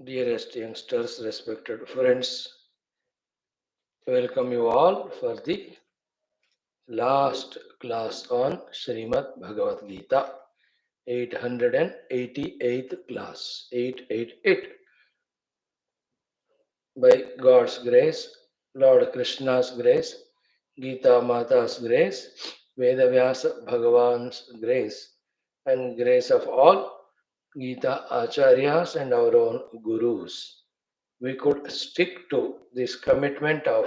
Dearest youngsters, respected friends, welcome you all for the last class on Srimad Bhagavad Gita, 888th class, 888. By God's grace, Lord Krishna's grace, Geetha Mata's grace, Veda Vyasa Bhagavan's grace, and grace of all Geetha Acharyas and our own Gurus, we could stick to this commitment of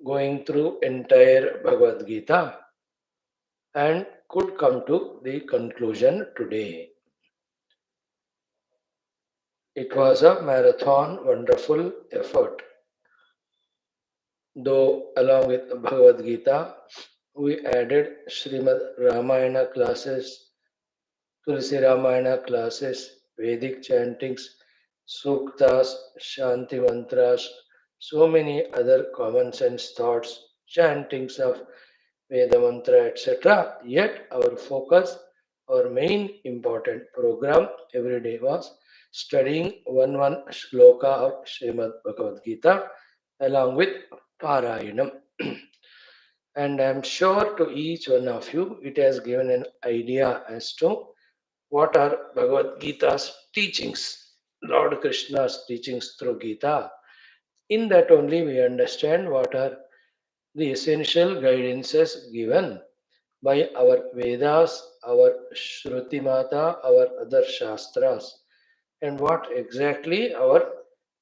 going through entire Bhagavad Gita and could come to the conclusion today. It was a marathon, wonderful effort. Though along with Bhagavad Gita, we added Srimad Ramayana classes, Tulsi Ramayana classes, Vedic chantings, Suktas, Shanti mantras, so many other common sense thoughts, chantings of Veda mantra, etc. Yet our focus, our main important program every day was studying one shloka of Srimad Bhagavad Gita along with Parayanam. And I am sure to each one of you it has given an idea as to what are Bhagavad Gita's teachings, Lord Krishna's teachings through Gita. In that only we understand what are the essential guidances given by our Vedas, our Shruti Mata, our other Shastras, and what exactly our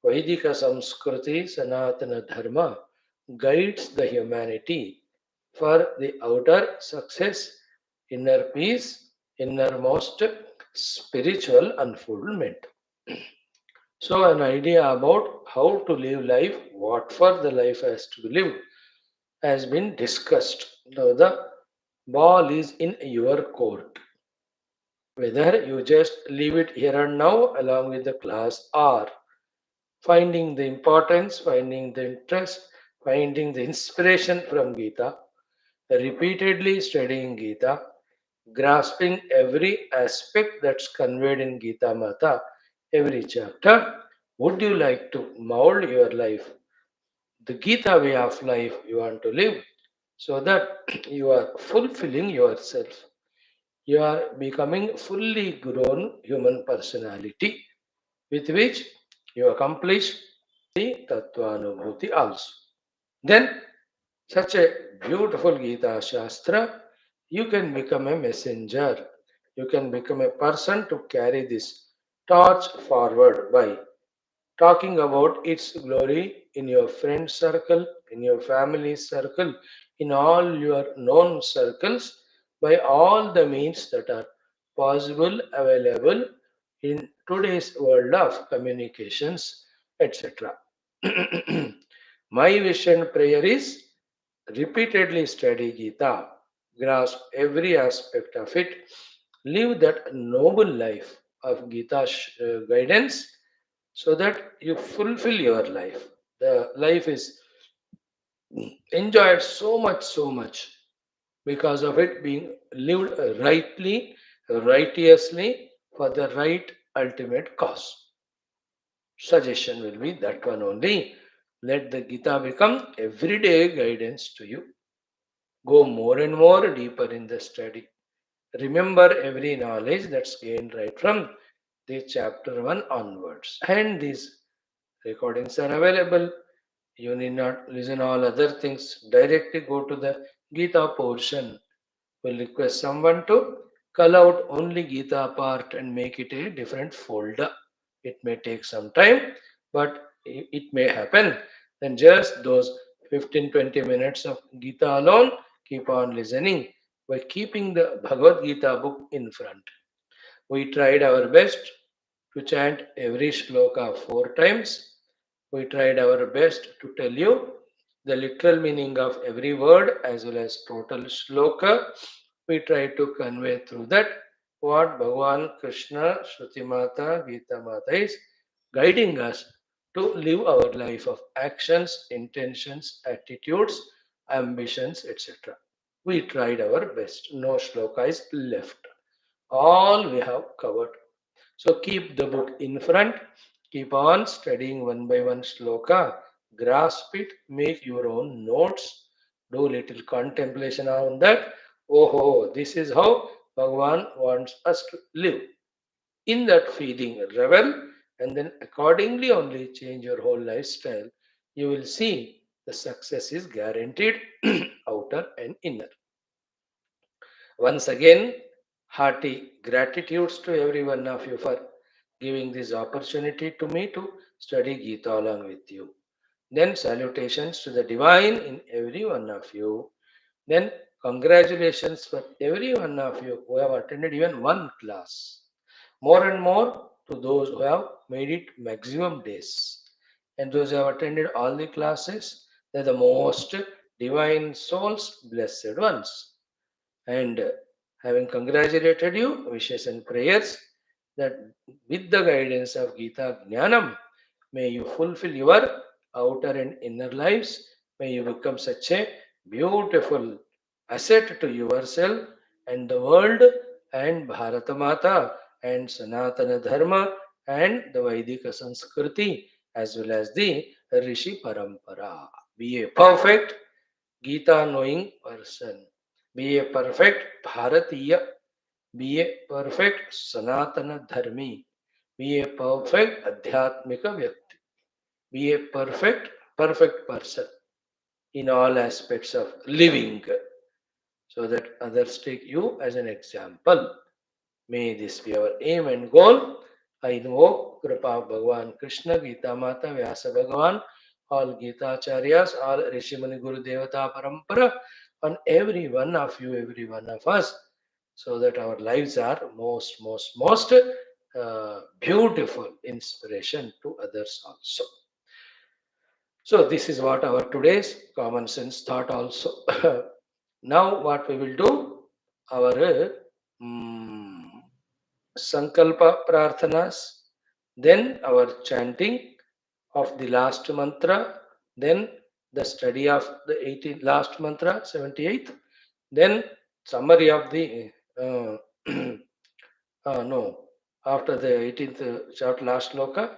Vaidika Samskriti, Sanatana Dharma guides the humanity for the outer success, inner peace, innermost spiritual unfoldment. So, an idea about how to live life, what for the life has to be lived, has been discussed. Now, the ball is in your court. Whether you just leave it here and now along with the class or finding the importance, finding the interest, finding the inspiration from Gita, repeatedly studying Gita, grasping every aspect that's conveyed in Gita Mata, every chapter. Would you like to mold your life, the Gita way of life you want to live, so that you are fulfilling yourself? You are becoming fully grown human personality with which you accomplish the Tattvanubhuti also. Then, such a beautiful Gita Shastra, you can become a messenger. You can become a person to carry this torch forward by talking about its glory in your friend circle, in your family circle, in all your known circles, by all the means that are possible, available in today's world of communications, etc. My wish and prayer is repeatedly study Gita, grasp every aspect of it, live that noble life of Gita's guidance so that you fulfill your life. The life is enjoyed so much because of it being lived rightly, righteously for the right ultimate cause. Suggestion will be that one only. Let the Gita become everyday guidance to you. Go more and more deeper in the study. Remember every knowledge that's gained right from the chapter 1 onwards. And these recordings are available. You need not listen all other things. Directly go to the Gita portion We'll request someone to cull out only Gita part and make it a different folder. It may take some time, but it may happen. Then just those 15-20 minutes of Gita alone, keep on listening by keeping the Bhagavad Gita book in front. We tried our best to chant every shloka 4 times. We tried our best to tell you the literal meaning of every word as well as total shloka. We tried to convey through that what Bhagavan Krishna, Shruti Mata, Geetha Mata is guiding us to live our life of actions, intentions, attitudes, ambitions, etc. We tried our best. No shloka is left. All we have covered. So keep the book in front, keep on studying one by one shloka, grasp it, make your own notes, do little contemplation on that. Oh, this is how Bhagavan wants us to live. In that feeling, revel, and then accordingly only change your whole lifestyle. You will see the success is guaranteed, outer and inner. Once again, hearty gratitudes to every one of you for giving this opportunity to me to study Gita along with you. Then salutations to the divine in every one of you. Then congratulations for every one of you who have attended even one class. More and more to those who have made it maximum days. And those who have attended all the classes, they're the most divine souls, blessed ones. And having congratulated you, wishes and prayers that with the guidance of Gita Jnanam, may you fulfill your outer and inner lives. May you become such a beautiful asset to yourself and the world and Bharata Mata and Sanatana Dharma and the Vaidika Sanskriti as well as the Rishi Parampara. Be a perfect Gita knowing person. Be a perfect Bharatiya. Be a perfect Sanatana Dharmi. Be a perfect Adhyatmika Vyakti. Be a perfect person in all aspects of living so that others take you as an example. May this be our aim and goal. I invoke Kripa of Bhagavan Krishna, Gita Mata, Vyasa Bhagavan, all Gita Acharyas, all Rishimani Guru Devata Parampara, on every one of you, every one of us, so that our lives are most beautiful inspiration to others also. So this is what our today's common sense thought also. Now what we will do, our mm, Sankalpa Prarthanas, then our chanting of the last mantra, then the study of the 18th last mantra, 78th, then summary of the uh, no, after the 18th chapter last sloka,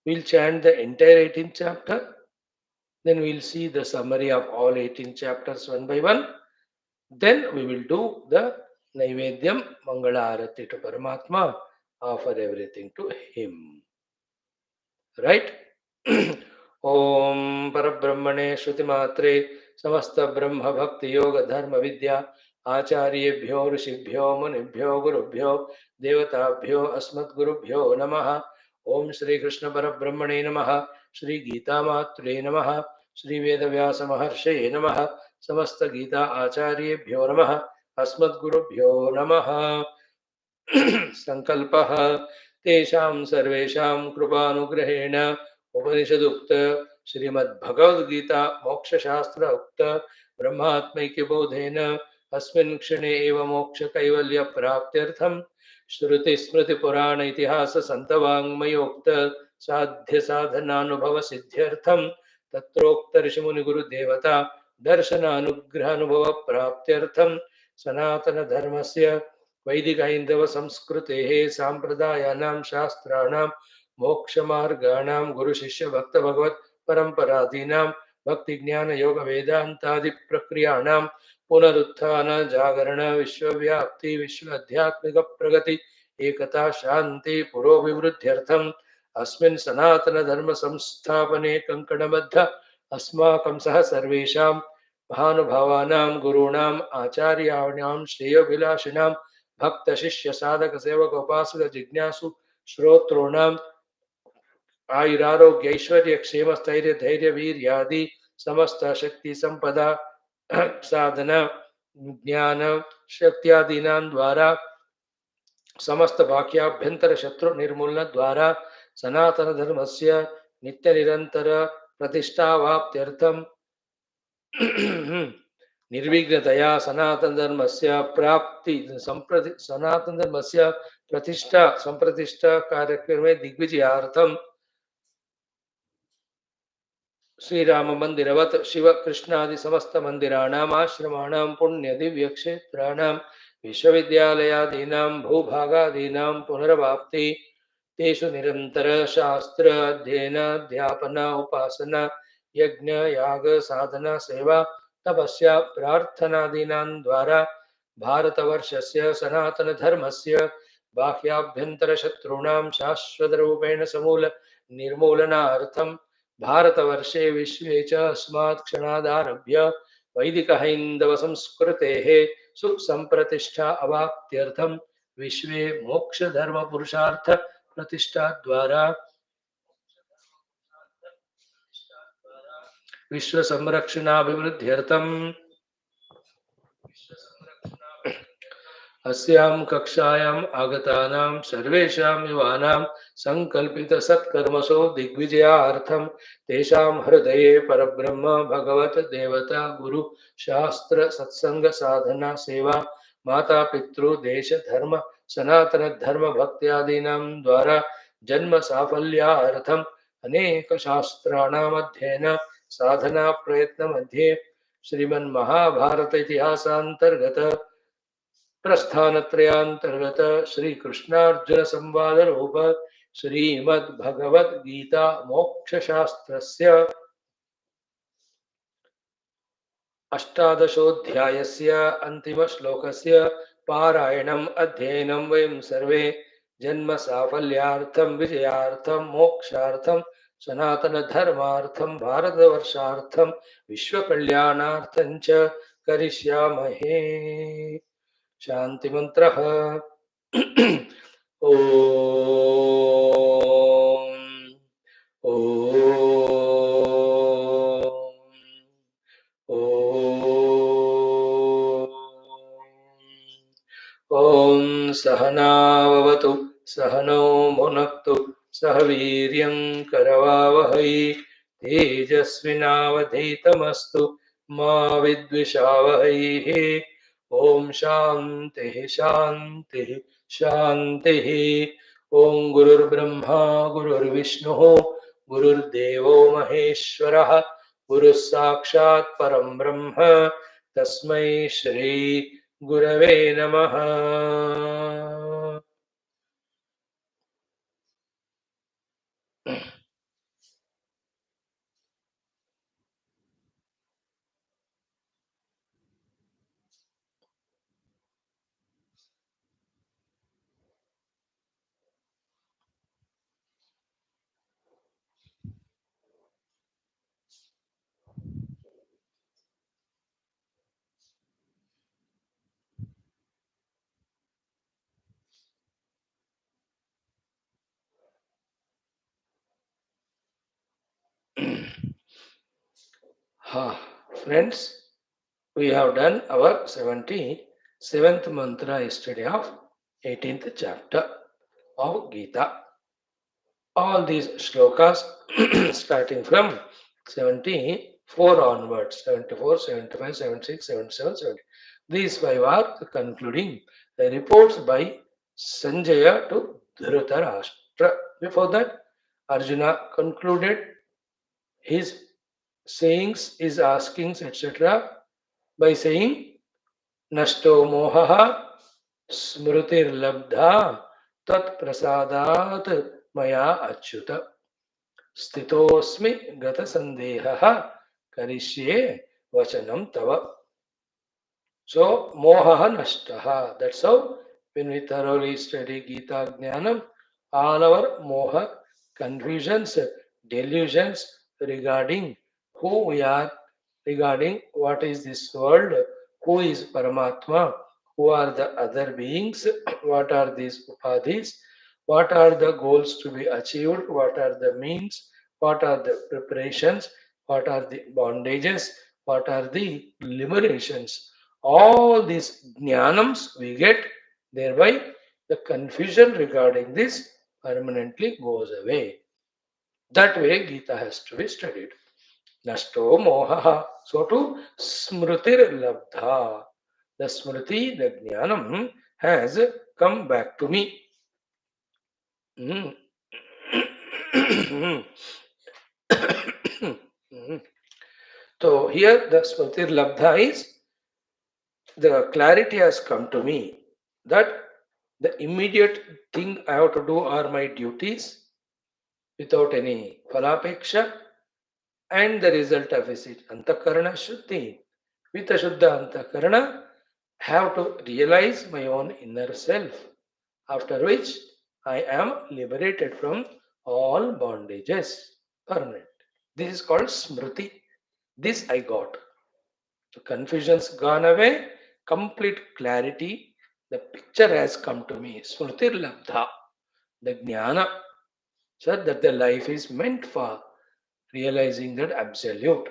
we'll chant the entire 18th chapter, then we'll see the summary of all 18 chapters one by one. Then we will do the Naivedyam Mangala Arati to Paramatma, offer everything to him. Right? Om Parabrahmane Shrutimatre Samasta Brahma Bhakti Yoga Dharma Vidya Acharyebhyo Rishibhyo Munibhyo Gurubhyo Devatabhyo Asmat Gurubhyo Namaha Om Shri Krishna Parabrahmane Namaha Shri Gita Matre Namaha Shri Vedavyasa Maharshe Namaha Samasta Gita Acharyebhyo Namaha Asmat Gurubhyo Namaha संकल्पः तेषां सर्वेषां कृपानुग्रहेण उपनिषदुक्त श्रीमद्भगवद्गीता मोक्षशास्त्र उक्त ब्रह्मात्मैक्यबोधेन अस्मिन् क्षणे एव मोक्षकैवल्यप्राप्त्यर्थं श्रुतिस्मृतिपुराण इतिहाससन्तवाङ्मयोक्त साध्यसाधनानुभवसिद्ध्यर्थं तत्रोक्त ऋषिमुनिगुरुदेवता दर्शनानुग्रहानुभवप्राप्त्यर्थं सनातनधर्मस्य वैदिक हैंदव संस्कृते सांप्रदायानां शास्त्राणां मोक्षमार्गाणां गुरु शिष्य भक्त भगवत परंपरादीनां भक्ति ज्ञान योग वेदांतादि प्रक्रियाणां पुनरुत्थान जागरण विश्वव्याप्ति विश्व आध्यात्मिक प्रगति एकता शांति पुरोभिवृद्ध्यर्थम् अस्मिन् सनातन धर्म संस्थापने कंकणबद्ध अस्माकं सह सर्वेषां महानुभावानां गुरूणाम् आचार्याणां श्रेयोभिलाषिणां भक्त शिष्य साधक सेवक उपासक जिज्ञासु श्रोत्रोणाम् आयुरारोग्य ऐश्वर्य क्षेम स्थैर्य धैर्य वीर्यादि समस्त शक्ति संपदा साधना ज्ञान शक्त्यादीनां द्वारा समस्त बाह्याभ्यंतर शत्रु निर्मूलन द्वारा सनातन धर्मस्य नित्य निरंतर प्रतिष्ठावाप्त्यर्थम निर्विघ्नतया सनातन धर्मस्य प्राप्ति सनातन धर्मस्य प्रतिष्ठा संप्रतिष्ठा कार्यक्रमे दिग्विजयार्थम श्रीराम मंदिरवत शिव कृष्णादि समस्त मंदिराणाम आश्रमाणां पुण्य दिव्य क्षेत्राणां विश्वविद्यालयादीनां भूभागादीनां पुनर्वाप्ति तेषु निरंतर शास्त्र अध्ययन अध्यापन उपासना यज्ञ याग साधना सेवा तपस्या प्रार्थनादीनां द्वारा भारतवर्षस्य सनातन धर्मस्य बाह्याभ्यंतर शत्रूणां शाश्वत रूपेण समूल निर्मूलनार्थं भारतवर्षे विश्वे च अस्मात् क्षणादारभ्य वैदिक हैन्दव संस्कृतेः सुसंप्रतिष्ठा अवाप्त्यर्थं विश्वे मोक्ष धर्म पुरुषार्थ प्रतिष्ठा द्वारा विश्व संरक्षणाभिवृद्ध्यर्थं अस्यां कक्षायाम् आगतानां सर्वेषां युवानां संकल्पित सत्कर्मसु दिग्विजयार्थं तेषां हृदये परब्रह्म भगवत देवता गुरु शास्त्र सत्संग साधना सेवा माता पितृ देश धर्म सनातन धर्म भक्त्यादीनां द्वारा जन्म साफल्यार्थम् अनेक शास्त्राणाम् अध्ययन साधना प्रयत्न मध्ये श्रीमन्महाभारत इतिहासांतर्गत प्रस्थानत्रयान्तर्गत श्री कृष्णार्जुन संवाद रूप श्रीमद् भगवद गीता मोक्षशास्त्रस्य अष्टादशोऽध्यायस्य अन्तिम श्लोकस्य पारायणम् अध्ययनं वयं सर्वे जन्म साफल्यार्थं विजयार्थं मोक्षार्थं सनातन धर्मार्थं भारतवर्षार्थं विश्वकल्याणार्थं च करिष्यामहे। शांति मंत्र ओम ओम सहनावतु सहनौ भुनक्तु सह वीर्यं करवावहै तेजस्विनावधीतमस्तु मा विद्विषावहै। ओम शांति शांति शांति। ओम गुरुर्ब्रह्मा गुरुर्विष्णुः गुरुर्देवो महेश्वरः गुरुः साक्षात् परं ब्रह्म तस्मै श्री गुरवे नमः। Friends, we have done our 77th mantra yesterday of 18th chapter of Geetha. All these shlokas starting from 74 onwards, 74, 75, 76, 77, 70. These five are the concluding the reports by Sanjaya to Dhritarashtra. Before that, Arjuna concluded his sayings, his askings, etc. by saying, Nashto mohaha smrutir labdha tat prasadat maya achyuta स्थितोस्मि गत संदेहः करिष्ये वचनम तव. So moha nashtaha. That's how when we thoroughly study Gita Jnanam, all our moha, confusions, delusions regarding who we are, regarding what is this world, who is Paramatma, who are the other beings, what are these upadhis, what are the goals to be achieved, what are the means, what are the preparations, what are the bondages, what are the liberations. All these jnanams we get, thereby the confusion regarding this permanently goes away. That way Gita has to be studied. Nashto moha. So to smrutir labdha. The smriti, the jnanam has come back to me. Mm. So here the smritir labdha is the clarity has come to me that the immediate thing I have to do are my duties without any phalapeksha, and the result of it antakarana shuddhi. With a shuddha antakarana, have to realize my own inner self, after which I am liberated from all bondages permanent. This is called smriti. This I got. The confusion's gone away, complete clarity. The picture has come to me. Smritir labdha, the jnana, so that the life is meant for realizing that absolute.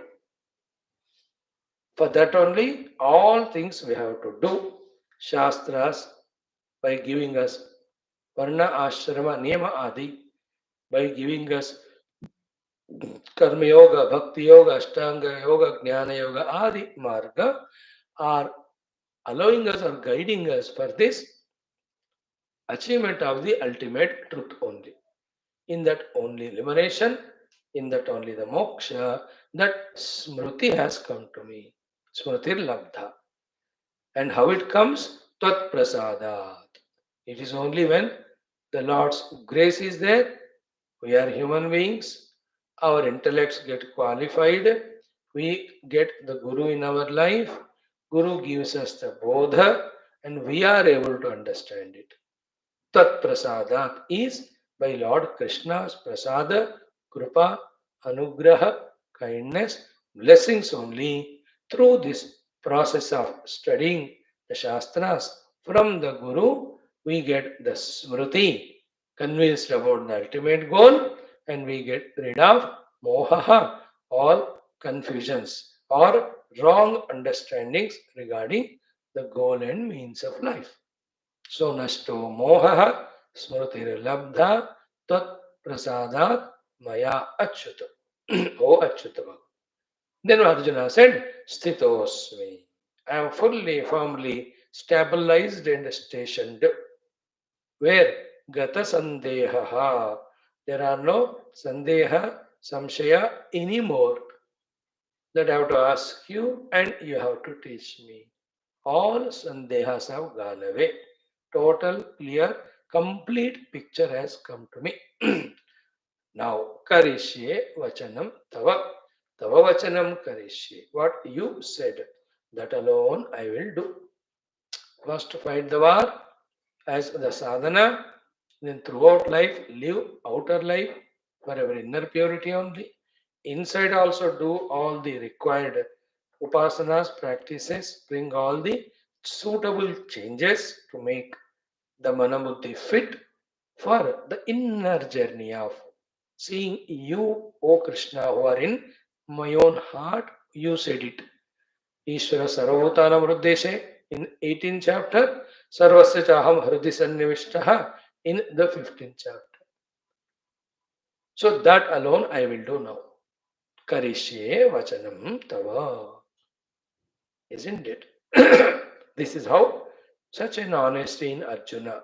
For that only, all things we have to do. Shastras, by giving us varna, ashrama, niyama, adi, by giving us karma yoga, bhakti yoga, ashtanga yoga, jnana yoga, adi marga, are allowing us or guiding us for this achievement of the ultimate truth only. In that only liberation, in that only the moksha, that smriti has come to me. Smritir labdha. And how it comes? Tat prasadat. It is only when the Lord's grace is there, we are human beings, our intellects get qualified, we get the Guru in our life, Guru gives us the Bodha, and we are able to understand it. Tat prasadat is by Lord Krishna's prasada, krupa, anugraha, kindness, blessings only. Through this process of studying the Shastras from the Guru, we get the Smriti, convinced about the ultimate goal, and we get rid of mohaha, all confusions or wrong understandings regarding the goal and means of life. So nashto moha smrutirlabdha tat prasadat maya achyuta. Oh achyuta. Then Arjuna said, Sthitosmi. I am fully, firmly stabilized and stationed. Where Gata Sandeha. There are no Sandeha, Samshaya anymore. That I have to ask you and you have to teach me. All Sandehas have gone away. Total, clear, complete picture has come to me. Now, Karishye Vachanam Tava. Tava Vachanam Karishye. What you said, that alone I will do. First, fight the war as the sadhana, then throughout life, live outer life for our inner purity only. Inside, also do all the required upasanas, practices, bring all the suitable changes to make the Manabuddhi fit for the inner journey of seeing you, O Krishna, who are in my own heart. You said it. Ishvara Sarvabhutanam Hruddeshe in 18th chapter, Sarvasya Chaham Hrudi Sannivishtaha in the 15th chapter. So that alone I will do now. Karishye Vachanam Tava. Isn't it? This is how such an honesty in Arjuna,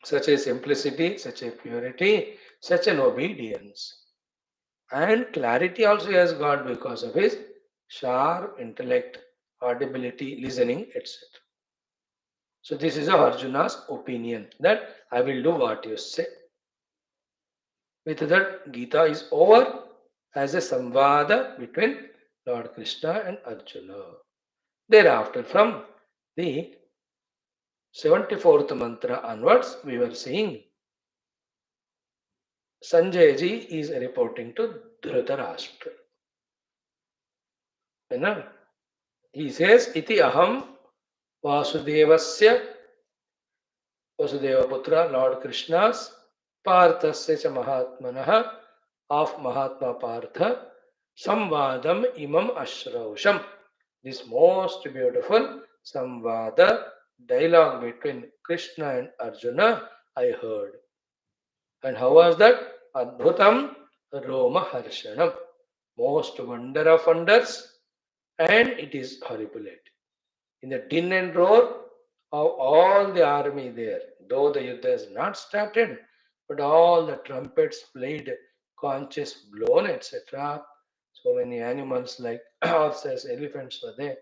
such a simplicity, such a purity, such an obedience. And clarity also he has got because of his sharp intellect, audibility, listening, etc. So this is Arjuna's opinion that I will do what you say. With that, Gita is over as a samvada between Lord Krishna and Arjuna. Thereafter, from the 74th mantra onwards, we were seeing Sanjay ji is reporting to Dhritarashtra. You know, he says, Iti aham Vasudevasya, Vasudeva Putra, Lord Krishna's, Parthasya cha Mahatmanaha, of Mahatma Partha, Samvadam imam ashrausham. This most beautiful Samvada dialogue between Krishna and Arjuna I heard. And how was that? Adbhutam Roma Harshanam. Most wonder of wonders, and it is horrible. In the din and roar of all the army there, though the Yuddha has not started, but all the trumpets played, conches blown, etc. So many animals like horses, elephants were there.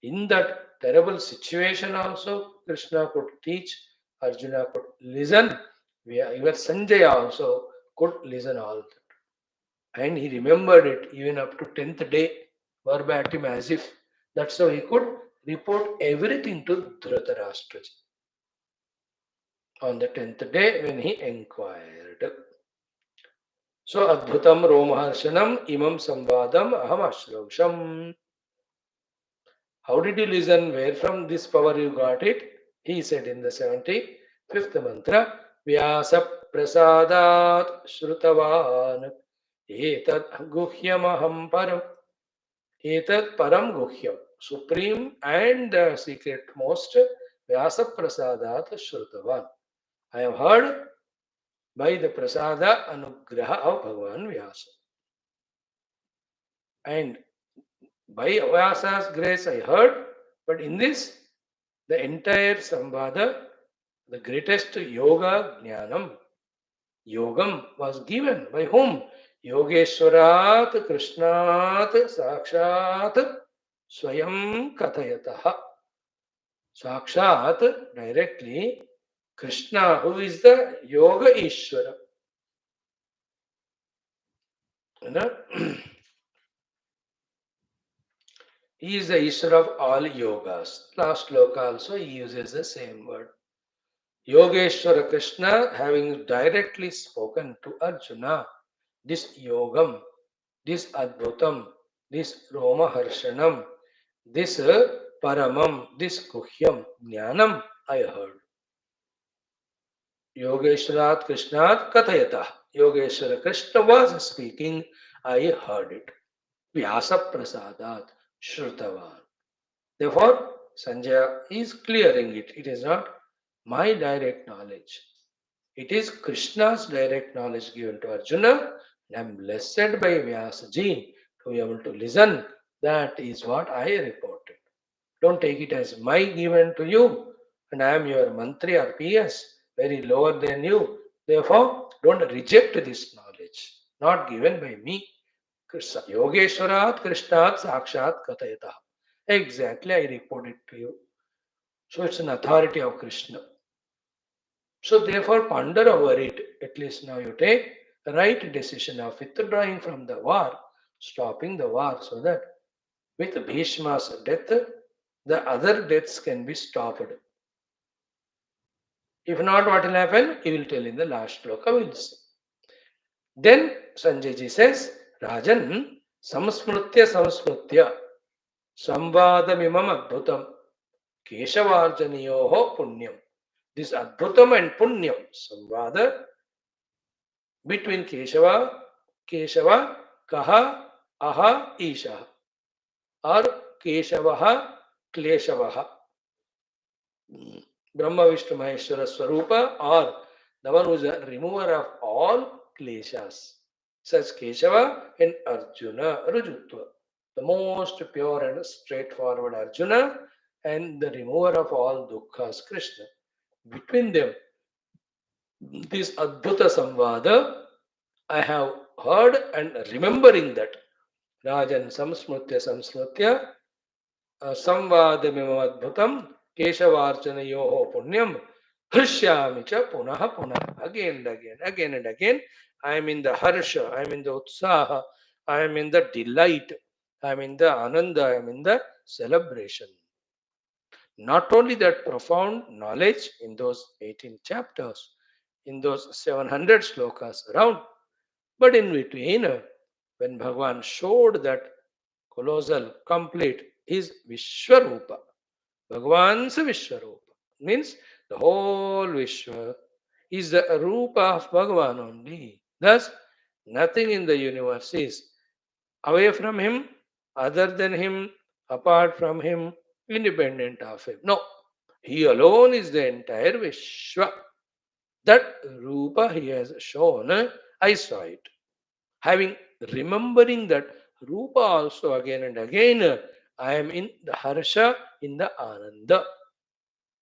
In that terrible situation also, Krishna could teach, Arjuna could listen, even Sanjaya also could listen all that. And he remembered it even up to 10th day, verbatim as if. That's how he could report everything to Dhritarashtra on the 10th day when he inquired. So, Adbhutam Romaharshanam Imam Samvadam Aham Ashrausham. How did you listen? Where from this power you got it? He said in the 75th mantra, Vyasa Prasadat Shrutavan Etat Guhyamaham Param. Etat Param Guhyam. Supreme and the secret most Vyasa Prasadat Shrutavan. I have heard by the Prasada Anugraha of Bhagavan Vyasa. And by Vyasa's grace I heard, but in this, the entire Samvada, the greatest yoga jnanam, yogam was given by whom? Yogeshwarat Krishnat Sakshat Swayam Kathayataha. Sakshat directly Krishna, who is the Yoga Ishvara. You know? He is the Ishvara of all yogas. Last sloka also he uses the same word. Yogeshwara Krishna having directly spoken to Arjuna, this yogam, this adbhutam, this roma harshanam, this paramam, this guhyam, jnanam, I heard. Yogeshwarat Krishnat Kathayata. Yogeshwara Krishna was speaking, I heard it. Vyasa Prasadat Shrutavan. Therefore, Sanjaya is clearing it. It is not my direct knowledge. It is Krishna's direct knowledge given to Arjuna. And I am blessed by Vyasaji to be able to listen. That is what I reported. Don't take it as my given to you. And I am your mantri or PS, very lower than you. Therefore, don't reject this knowledge. Not given by me. Yogeshwarat Krishnat Sakshat Katayata. Exactly, I report it to you. So it's an authority of Krishna. So therefore, ponder over it. At least now you take the right decision of withdrawing from the war, stopping the war, so that with Bhishma's death, the other deaths can be stopped. If not, what will happen? He will tell in the last sloka. We'll see. Then Sanjay ji says, Rajan, samsmrutya samvadamimam adbhutam keshavarjaniyoho punyam. This adbhutam and punyam, samvada between Keshava, Kaha, Aha, Isha, or Keshavaha, Kleshavaha. Brahma Vishnu Maheshwara Swarupa, or the one who is a remover of all kleshas, such Keshava and Arjuna Rujutva. The most pure and straightforward Arjuna and the remover of all dukkha, Krishna. Between them, this Adbhuta Samvada, I have heard and remembering that. Rajan samsmutya samvadamimavadbhutam keshavarchanayoho punyam harshyami cha punaha punaha. Again and again. I am in the harsha, I am in the utsaha, I am in the delight, I am in the ananda, I am in the celebration. Not only that profound knowledge in those 18 chapters, in those 700 slokas around, but in between, when Bhagavan showed that colossal, complete, is Vishwarupa. Bhagavan's Vishwarupa means the whole Vishwa is the Rupa of Bhagavan only. Thus, nothing in the universe is away from him, other than him, apart from him, independent of him. No, he alone is the entire Vishwa. That Rupa he has shown, I saw it. Having remembering that Rupa also again and again, I am in the Harsha, in the Ananda.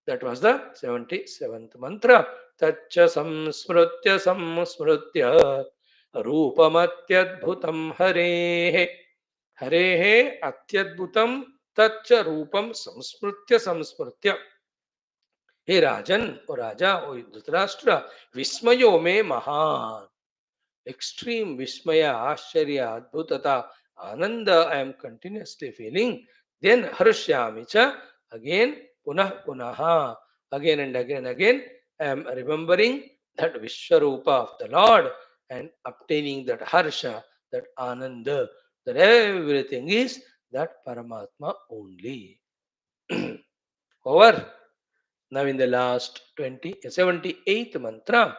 That was the 77th mantra. Tacha samsmrutya samsmrutya rupamatyadbhutam harehe. Harehe atyadbhutam tacha rupam samsmrutya samsmrutya. हे राजन ओ राजा ओ धृतराष्ट्र विस्मयो में महान extreme Vismaya, Ashcharya, Adbhutata, Ananda I am continuously feeling, then Harshyamicha, again, Punah Punaha, again and again and again, I am remembering that Vishwarupa of the Lord and obtaining that Harsha, that Ananda, that everything is that Paramatma only. Over. Now in the last 78th mantra,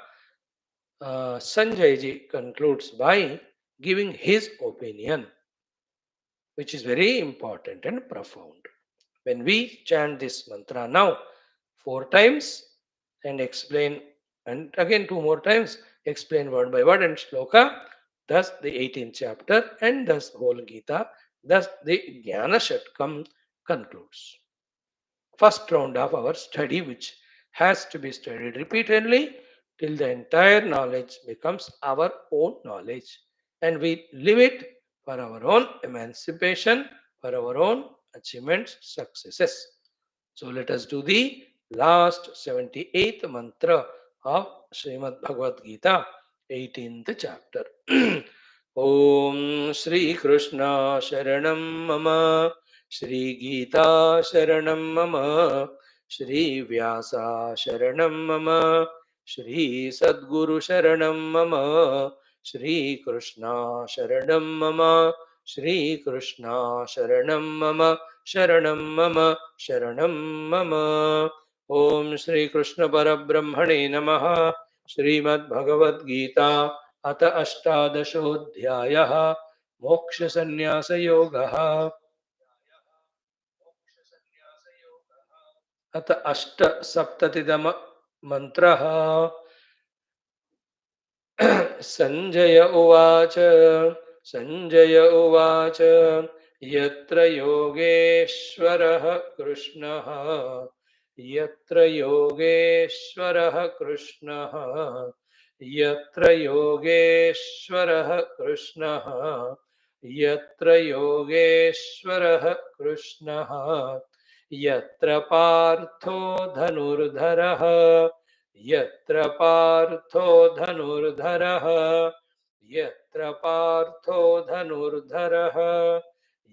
Sanjay ji concludes by giving his opinion, which is very important and profound. When we chant this mantra now 4 times and explain, and again 2 more times, explain word by word and shloka, thus the 18th chapter and thus whole Gita, thus the Jnana Shatkam concludes. First round of our study, which has to be studied repeatedly till the entire knowledge becomes our own knowledge and we live it for our own emancipation, for our own achievements, successes. So let us do the last 78th mantra of Srimad Bhagavad Gita, 18th chapter. Om Shri Krishna Sharanam Mama Shri Geetha Sharanam Mama Shri Vyasa Sharanam Mama Shri Sadguru Sharanam Mama Shri Krishna Sharanam Mama Shri Krishna Sharanam Mama Sharanam Mama Sharanam Mama Om Shri Krishna Parabrahmane Namaha Srimad Bhagavad Gita अथ अष्टादशोऽध्यायः मोक्षसन्न्यासयोगः अथ अष्टसप्ततितम मन्त्रः संजय उवाच संजय उवाच यत्र योगेश्वरः कृष्णः यत्र योगेश्वरः कृष्णः यत्र योगेश्वरः कृष्णः यत्र योगेश्वरः कृष्णः यत्र पार्थो धनुर्धरः यत्र पार्थो धनुर्धरः यत्र पार्थो धनुर्धरः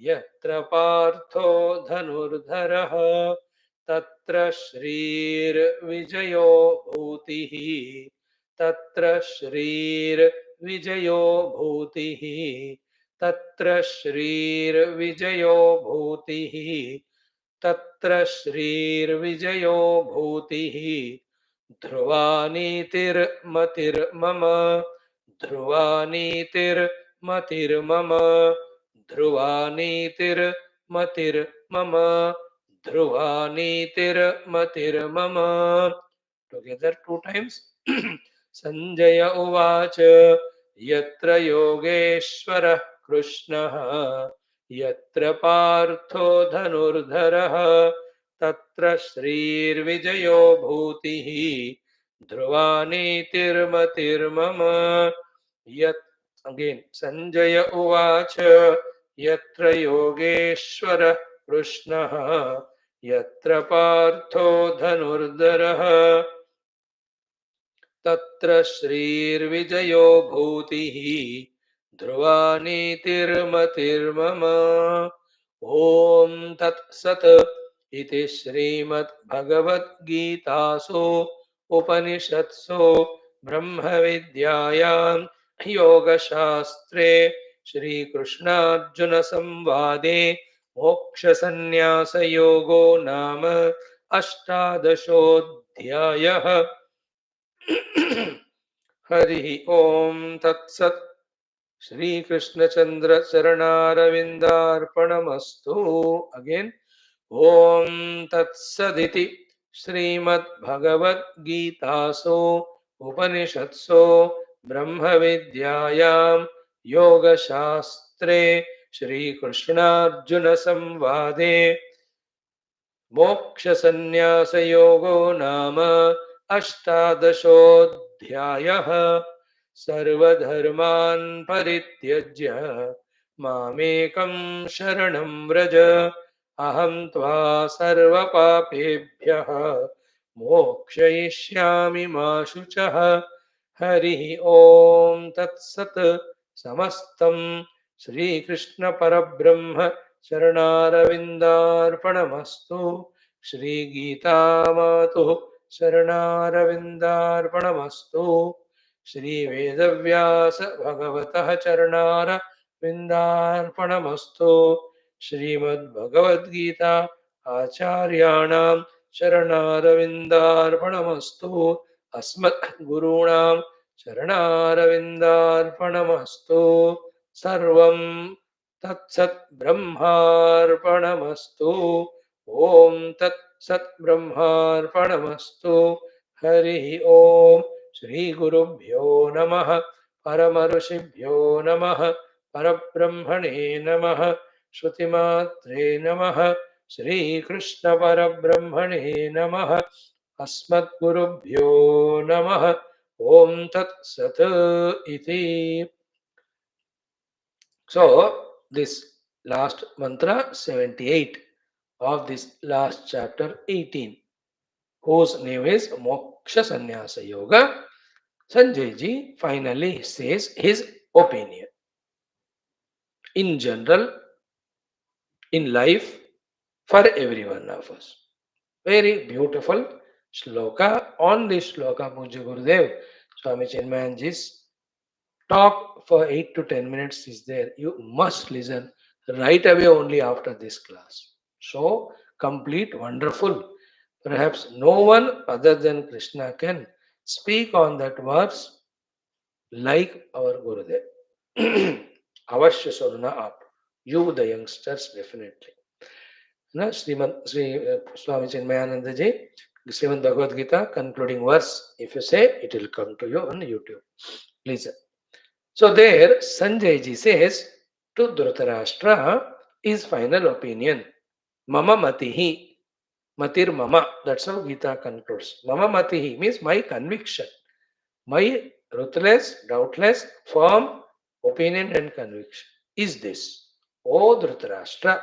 यत्र पार्थो धनुर्धरः तत्र श्रीर्विजयो भूतिः तत्र श्रीर्विजयो भूतिः तत्र श्रीर्विजयो भूतिः तत्र श्रीर्विजयो भूतिः ध्रुवानीतिर्मतिर्मम ध्रुवानीतिर्मतिर्मम ध्रुवानीतिर्मतिर्मम ध्रुवानीतिर्मतिर्मम together 2 times संजय उवाच यत्र योगेश्वरः कृष्णः यत्र पार्थो धनुर्धरः तत्र श्रीर्विजयो भूतिः ध्रुवानीतिर्मतिर्मम यत् again संजय उवाच यत्र योगेश्वरः कृष्णः यत्र पार्थो धनुर्धरः तत्र श्रीर्विजयो भूतिः ध्रुवानीतिर्मतिर्मम ॐ तत्सत् इति श्रीमद्भगवद्गीतासु उपनिषत्सु ब्रह्मविद्यायां योगशास्त्रे श्रीकृष्णार्जुन संवादे मोक्षसंन्यासयोगो नाम अष्टादशोऽध्यायः। हरि ओम तत्सत्। श्रीकृष्णचंद्र चरणारविंदार्पणमस्तु। अगेन ओम तत्सदिति श्रीमद्भगवद्गीतासु उपनिषत्सु ब्रह्मविद्यायां योगशास्त्रे श्रीकृष्णार्जुनसंवादे मोक्षसंन्यासयोगो नाम अष्टादशोऽध्यायः। सर्वधर्मान् परित्यज्य मामेकं शरणं व्रज, अहं त्वा सर्वपापेभ्यः मोक्षयिष्यामि मा शुचः। हरिः ओम तत्सत्। समस्तं श्रीकृष्णपरब्रह्म शरणारविन्दार्पणमस्तु। श्रीगीतामातुः शरणारविन्दार्पणमस्तु। श्रीवेदव्यास भगवतः चरणारविन्दार्पणमस्तु। श्रीमद्भगवद्गीता आचार्याणां शरणारविन्दार्पणमस्तु। अस्मद्गुरूणां शरणारविन्दार्पणमस्तु। सर्वं तत्सत् ब्रह्मार्पणमस्तु। ओम तत्सत् ब्रह्मार्पणमस्तु। हरि ओम। श्री गुरुभ्यो नमः। परम ऋषिभ्यो नमः। परब्रह्मणे नमः। श्रुतिमात्रे नमः। श्रीकृष्ण परब्रह्मणे नमः। अस्मद्गुरुभ्यो नमः। ओम तत्सत् इति। So this last mantra 78 of this last chapter 18, whose name is Moksha Sannyasa Yoga, Sanjay ji finally says his opinion in general, in life, for every one of us. Very beautiful shloka. On this shloka, Pujya Gurudev Swami Chinmayanji's talk for 8 to 10 minutes is there. You must listen right away only after this class. So complete, wonderful. Perhaps no one other than Krishna can speak on that verse like our Gurudev. Avashya Surna up. You, the youngsters, definitely. Na, Sri Swami Chinmayananda ji, Srimad Bhagavad Gita, concluding verse. If you say, it will come to you on YouTube. Listen. So there, Sanjay ji says to Dhritarashtra his final opinion. Mama matihi. Matir mama. That's how Gita concludes. Mama matihi means my conviction. My ruthless, doubtless, firm opinion and conviction is this. O Dhritarashtra,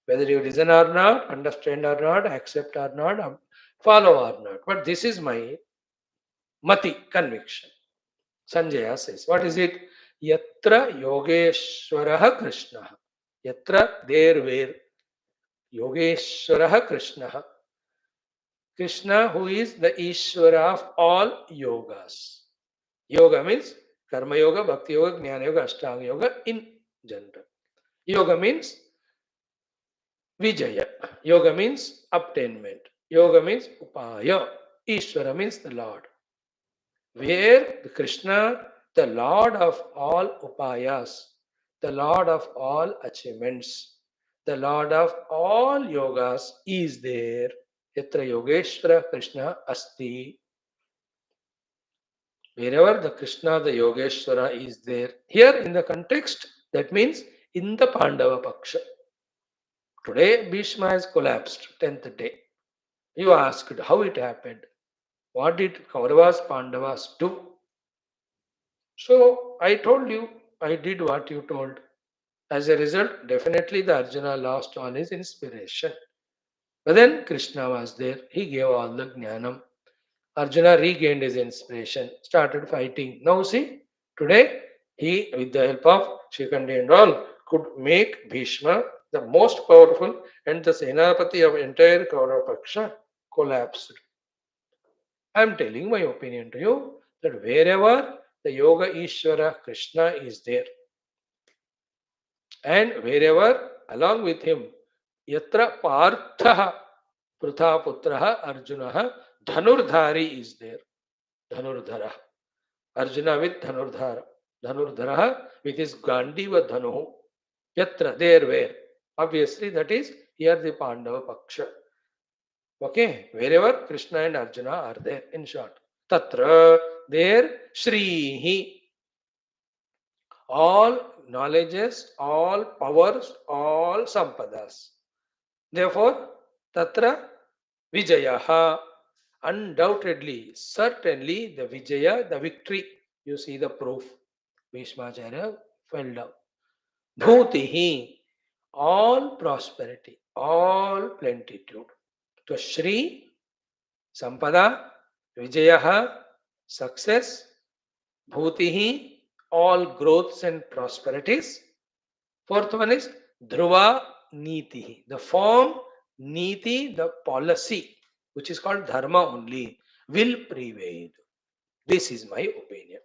whether you listen or not, understand or not, accept or not, follow or not, but this is my mati, conviction. Sanjaya says, what is it? Yatra Yogeshwaraha Krishna. Yatra, there where. Yogeshwaraha Krishna. Krishna, who is the Ishvara of all yogas. Yoga means Karma Yoga, Bhakti Yoga, Jnana Yoga, Ashtanga Yoga in general. Yoga means Vijaya. Yoga means obtainment. Yoga means Upaya. Ishvara means the Lord. Where Krishna, the Lord of all upayas, the Lord of all achievements, the Lord of all yogas is there. Yatra Yogeshwara Krishna Asti. Wherever the Krishna, the Yogeshwara is there. Here in the context, that means in the Pandava Paksha. Today Bhishma has collapsed, 10th day. You asked how it happened. What did Kauravas, Pandavas do? So I told you, I did what you told. As a result, definitely the Arjuna lost all his inspiration. But then Krishna was there. He gave all the jnanam. Arjuna regained his inspiration, started fighting. Now see, today he, with the help of Shikandi and all, could make Bhishma the most powerful and the Senapati of entire Kaurava Paksha collapsed. I am telling my opinion to you that wherever the Yoga Ishvara Krishna is there, And wherever along with him, yatra partha prathaputraha arjunaha dhanurdhari is there. Dhanurdhara. Arjuna with dhanurdhara. Dhanurdhara with his Gandiva dhanu. Yatra, there where. Obviously that is here the Pandava Paksha. Okay, wherever Krishna and Arjuna are there, in short. Tatra, there, Shrihi, all knowledges, all powers, all sampadas. Therefore, Tatra, Vijayaha, undoubtedly, certainly the Vijaya, the victory. You see the proof. Bhishmacharya fell down. Bhutihi, all prosperity, all plenitude. So Shri, Sampada, Vijayaha, success, Bhutihi, all growths and prosperities. Fourth one is Dhruva Niti, the form, Niti, the policy, which is called Dharma only, will prevail. This is my opinion.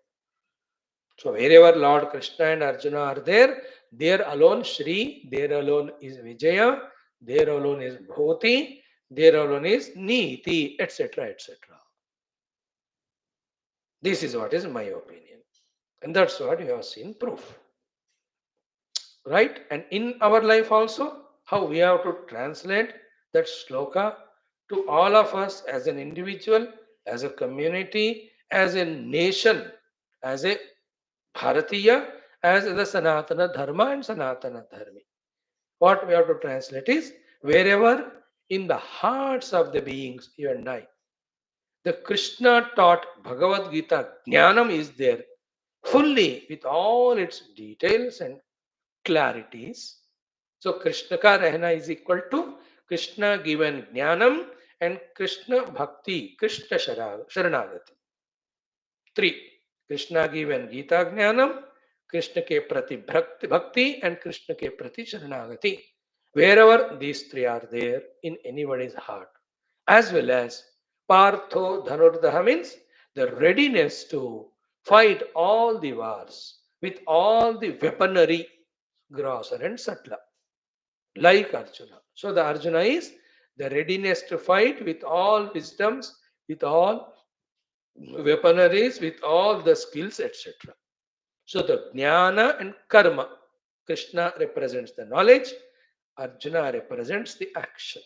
So wherever Lord Krishna and Arjuna are there, there alone Shri, there alone is Vijaya, there alone is Bhuti, there alone is Niti, etc. etc. This is what is my opinion. And that's what you have seen proof. Right? And in our life also, how we have to translate that shloka to all of us as an individual, as a community, as a nation, as a Bharatiya, as the Sanatana Dharma and Sanatana Dharmi. What we have to translate is wherever in the hearts of the beings, you and I, the Krishna taught Bhagavad Gita Jnanam is there fully with all its details and clarities. So Krishna ka rehna is equal to Krishna given Jnanam and Krishna Bhakti, Krishna Sharanagati. 3. Krishna given Gita Jnanam, Krishna ke prati bhakti and Krishna ke prati Sharanagati. Wherever these three are there in anybody's heart, as well as Partho Dhanurdha means the readiness to fight all the wars with all the weaponry, grosser and subtler, like Arjuna. So the Arjuna is the readiness to fight with all wisdoms, with all weaponaries, with all the skills, etc. So the jnana and karma, Krishna represents the knowledge, Arjuna represents the action.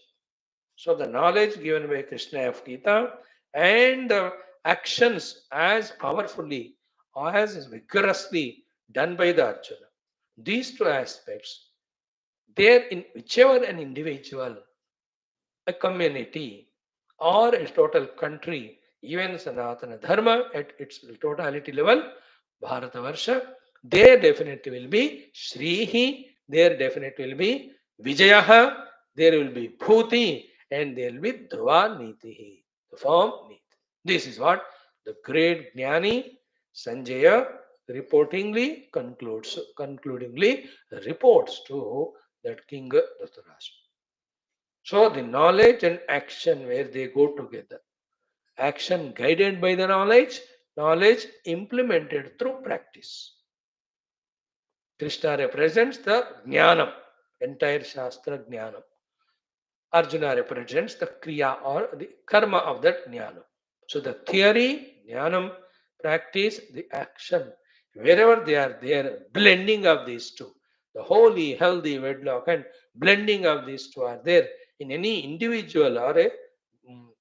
So the knowledge given by Krishna of Gita and the actions as powerfully or as vigorously done by the Arjuna. These two aspects, there in whichever an individual, a community, or a total country, even Sanatana Dharma at its totality level, Bharatavarsha, there definitely will be Shrihi, there definitely will be Vijayaha, there will be Bhuti, and there will be Dhruva Nitihi, the form Niti. This is what the great Jnani Sanjaya concludingly reports to that King Dhritarashtra. So the knowledge and action where they go together. Action guided by the knowledge, knowledge implemented through practice. Krishna represents the jnanam, entire Shastra jnanam. Arjuna represents the kriya or the karma of that jnanam. So the theory, jnanam, practice, the action, wherever they are there, blending of these two. The holy, healthy wedlock and blending of these two are there in any individual or a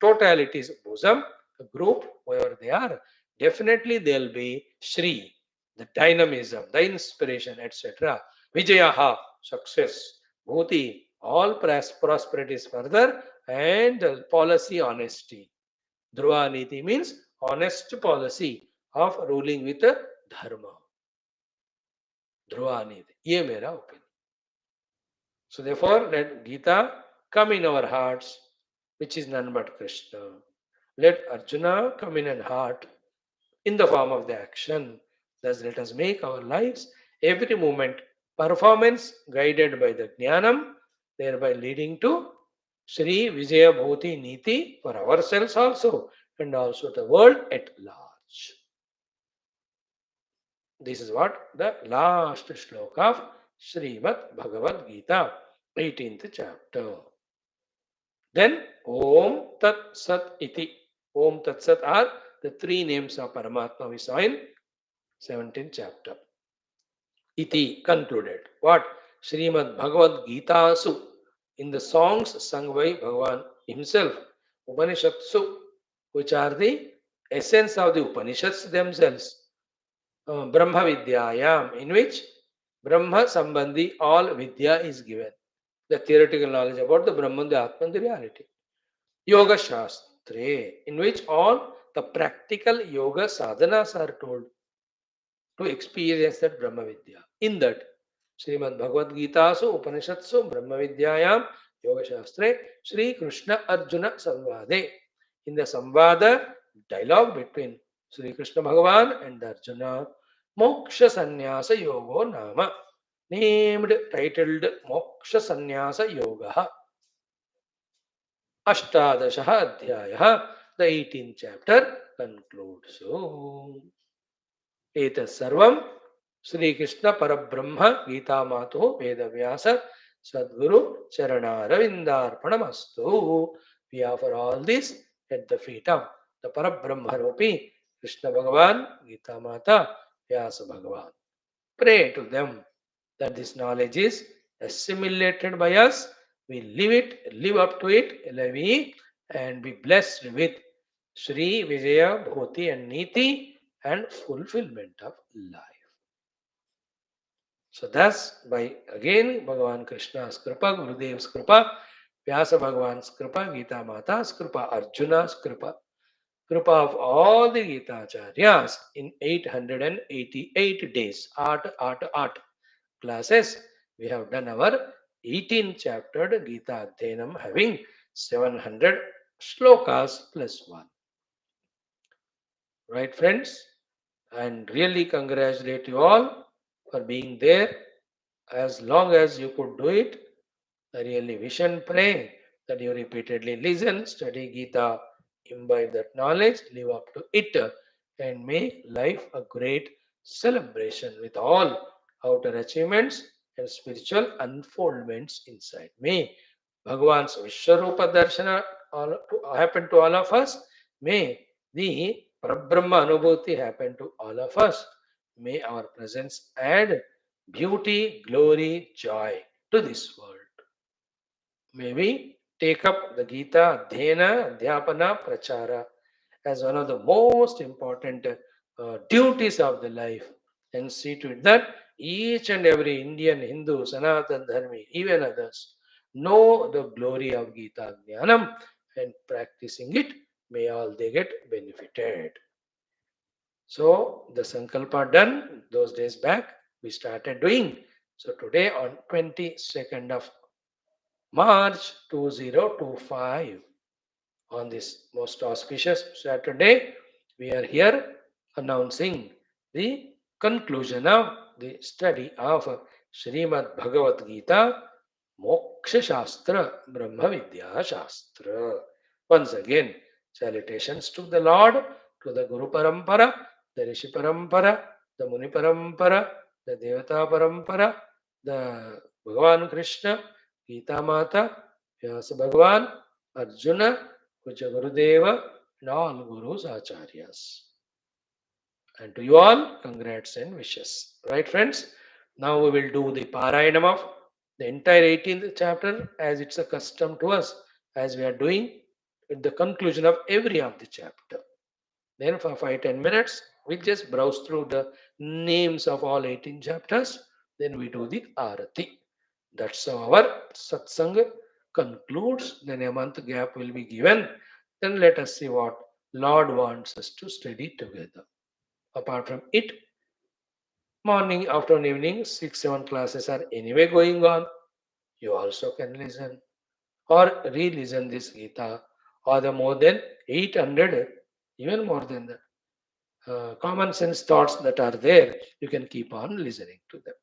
totality's bosom, a group, wherever they are. Definitely there will be Shri, the dynamism, the inspiration, etc. Vijayaha, success. Bhuti, all prosperities further, and policy honesty. Dhruva Niti means honest policy of ruling with a dharma. Dhruva Niti. Ye mera opinion. So therefore, let Gita come in our hearts, which is none but Krishna. Let Arjuna come in our heart in the form of the action. Thus, let us make our lives every moment performance guided by the Jnanam, thereby leading to Sri Vijaya Bhuti Niti for ourselves also and also the world at large. This is what the last shloka of Srimad Bhagavad Gita, 18th chapter. Then Om Tat Sat Iti. Om Tat Sat are the three names of Paramatma we saw in 17th chapter. Iti concluded. What? Srimad Bhagavad Gita Su, in the songs sung by Bhagavan himself, Upanishatsu, which are the essence of the Upanishads themselves, Brahma Vidyayam, in which Brahma Sambandhi all Vidya is given, the theoretical knowledge about the Brahman, the Atman, the reality. Yoga Shastre, in which all the practical yoga sadhanas are told to experience that Brahma Vidya. In that, Srimad Bhagavad Gita, so Upanishatsu, Brahma Vidyayam, Yoga Shastre, Sri Krishna Arjuna Samvade. In the Samvada, dialogue between Sri Krishna Bhagavan and Arjuna, Moksha Sannyasa Yogo Nama, named, titled Moksha Sannyasa Yoga. Ashtadasha Adhyaya, the 18th chapter concludes. So, एतत् सर्वं श्री कृष्ण परब्रह्म गीता मातु वेद व्यास सद्गुरु चरणारविंदार्पणमस्तु. We offer all this at the feet of the Parabrahma Rupi Krishna Bhagavan, Gita Mata, Vyasa Bhagavan. Pray to them that this knowledge is assimilated by us. We live up to it, and be blessed with Shri Vijaya, Bhuti and Niti and fulfillment of life. So thus, by again Bhagavan Krishna's Kripa, Gurudev's Kripa, Vyasa Bhagavan's Kripa, Gita Mata's Kripa, Arjuna's Kripa, Kripa of all the Gita Acharyas in 888 days, art classes, we have done our 18th chapter Gita Adhyanam, having 700 shlokas plus 1. Right, friends? And really congratulate you all for being there as long as you could do it. I really wish and pray that you repeatedly listen, study Gita, imbibe that knowledge, live up to it, and make life a great celebration with all outer achievements and spiritual unfoldments inside. May Bhagavan's Vishwarupa Darshana happen to all of us. May the Parabrahma Anubhuti happen to all of us. May our presence add beauty, glory, joy to this world. May we take up the Gita Adhyana, Adhyapana, Prachara as one of the most important duties of the life, and see to it that each and every Indian, Hindu, Sanatana Dharmi, even others, know the glory of Gita Jnanam, and practicing it, may all they get benefited. So the Sankalpa done those days back, we started doing. So today on 22nd of March 2025, on this most auspicious Saturday, we are here announcing the conclusion of the study of Srimad Bhagavad Gita, Moksha Shastra, Brahma Vidya Shastra. Once again, salutations to the Lord, to the Guru Parampara, the Rishi Parampara, the Muni Parampara, the Devata Parampara, the Bhagavan Krishna, Gita Mata, Vyasa Bhagavan, Arjuna, Puja Gurudeva, and all Gurus, Acharyas. And to you all, congrats and wishes. Right, friends? Now we will do the Parayanam of the entire 18th chapter as it's a custom to us, as we are doing at the conclusion of every of the chapter. Then for 5-10 minutes, we just browse through the names of all 18 chapters. Then we do the Arati. That's how our satsang concludes. Then a month gap will be given. Then let us see what Lord wants us to study together. Apart from it, morning, afternoon, evening, 6-7 classes are anyway going on. You also can listen or re-listen this Gita, or the more than 800, even more than that. Common sense thoughts that are there, you can keep on listening to them.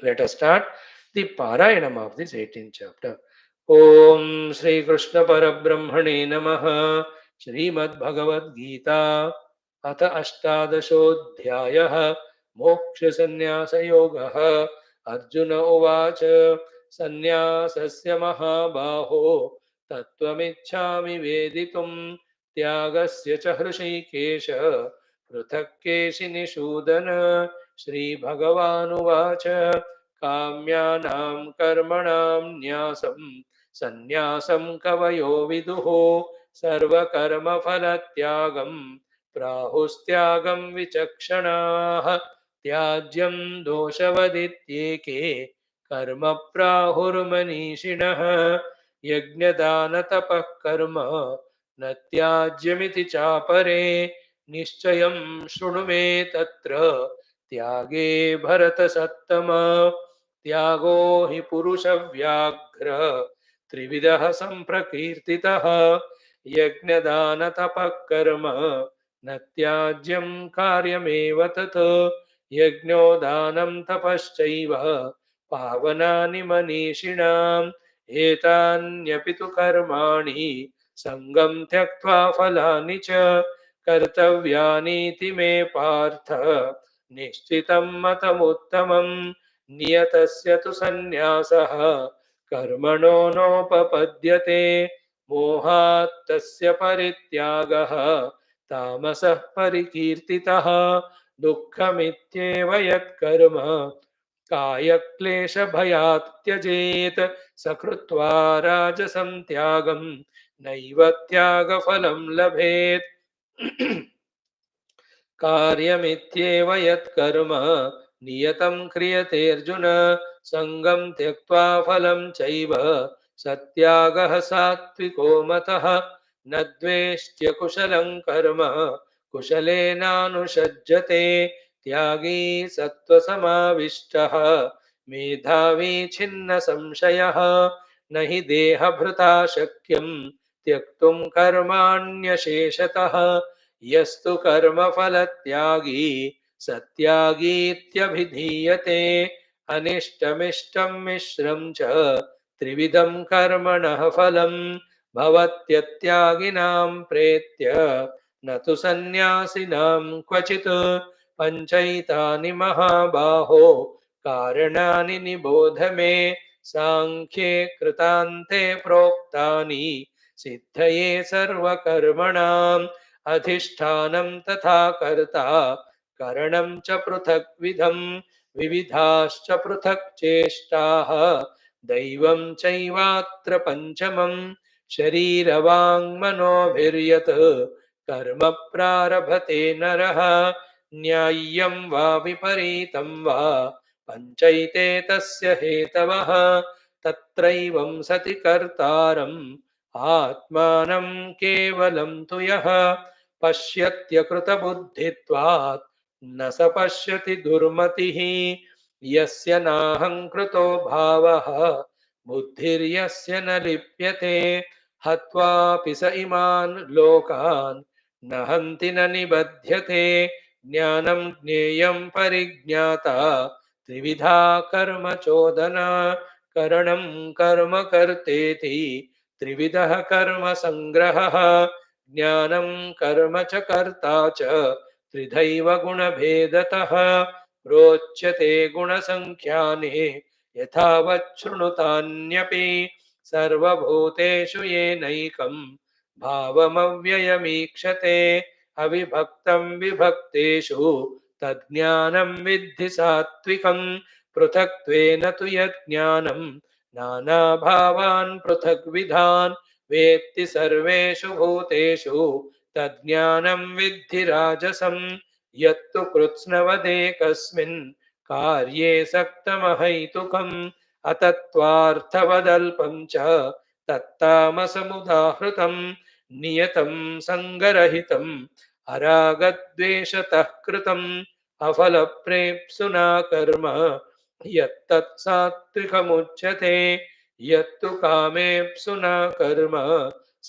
Let us start the Parayanam of this 18th chapter. Om Sri Krishna Parabrahmane Namaha Srimad Bhagavad Gita Atha Ashtadashodhyayah Moksha Sannyasa Yogaha Arjun उवाच सन्न्यासस्य महाबाहो तत्त्वमिच्छामि वेदितुं त्यागस्य च हृषीकेश पृथक् केशिनिषूदन श्रीभगवानुवाच काम्यानां कर्मणां न्यासं सन्न्यासं कवयो विदुः सर्वकर्मफलत्यागं प्राहुस्त्यागं विचक्षणाः त्याज्यं दोषवदित्येके कर्म प्राहुर्मनीषिणः यज्ञदानतपः कर्म न त्याज्यमिति चापरे निश्चयं शृणु मे तत्र त्यागे भरतसत्तमा त्यागो हि पुरुषव्याघ्र त्रिविधः सम्प्रकीर्तितः यज्ञदानतपः कर्म न त्याज्यं कार्यमेव तत् यज्ञो दानं तपश्चैव पावनानि मनीषिणाम् एतान्यपि तु कर्माणि सङ्गं त्यक्त्वा फलानि च कर्तव्यानीति मे पार्थ निश्चितं मतमुत्तमम् नियतस्य तु सन्न्यासः कर्मणो नोपपद्यते मोहात् तस्य परित्यागः तामसः परिकीर्तितः दुःखमित्येव यत्कर्म कायक्लेशभयात् त्यजेत् सकृत्वा राजसं त्यागं नैव त्यागफलं लभेत् कार्यमित्येव यत्कर्म नियतं क्रियते अर्जुन सङ्गं त्यक्त्वा फलं चैव सत्यागः सात्विको मतः न द्वेष्ट्य कुशलं कर्म कुशलेनानुषज्यते त्यागी सत्त्वसमाविष्टः मेधावी छिन्न संशयः न हि देहभृता शक्यं त्यक्तुं कर्माण्यशेषतः यस्तु कर्मफलत्यागी सत्यागीत्यभिधीयते अनिष्टमिष्टं मिश्रं च त्रिविधं कर्मणः फलं भवत्यत्यागिनां प्रेत्य न तु सन्न्यासिनां क्वचित् पञ्चैतानि महाबाहो कारणानि निबोध मे साङ्ख्ये कृतान्ते प्रोक्तानि सिद्धये सर्वकर्मणाम् अधिष्ठानं तथा कर्ता करणं च पृथग्विधं विविधाश्च पृथक् चेष्टाः दैवं चैवात्र पञ्चमं शरीरवाङ्मनोभिर्यत् कर्म प्रारभते नरः न्याय्यं वा विपरीतं वा पञ्चैते तस्य हेतवः तत्रैवं सति कर्तारम् आत्मानं केवलं तु यः पश्यत्यकृतबुद्धित्वात् न स पश्यति दुर्मतिः यस्य नाहङ्कृतो भावः बुद्धिर्यस्य न लिप्यते हत्वापि स इमान् लोकान् न हन्ति न निबध्यते ज्ञानं ज्ञेयं परिज्ञाता त्रिविधा कर्म चोदना करणं कर्म कर्तेति त्रिविधः कर्म संग्रहः ज्ञानं कर्म च कर्ता च त्रिधैव गुणभेदतः प्रोच्यते गुणसङ्ख्याने यथावत् शृणुतान्यपि सर्वभूतेषु येनैकं भावमव्ययमीक्षते अविभक्तं विभक्तेषु तज्ज्ञानं विद्धि सात्विकं पृथक्त्वेन तु यज्ञानं नानाभावान् पृथग्विधान् वेत्ति सर्वेषु भूतेषु तज्ज्ञानं विद्धि राजसं यत्तु कृत्स्नवदेकस्मिन् कार्ये सक्तमहैतुकम् अतत्त्वार्थवदल्पं च तत्तामसमुदाहृतं नियतं सङ्गरहितम् अरागद्वेषतः कृतम् अफलप्रेप्सुना कर्म यत्तत् सात्विकमुच्यते यत्तु कामेप्सुना कर्म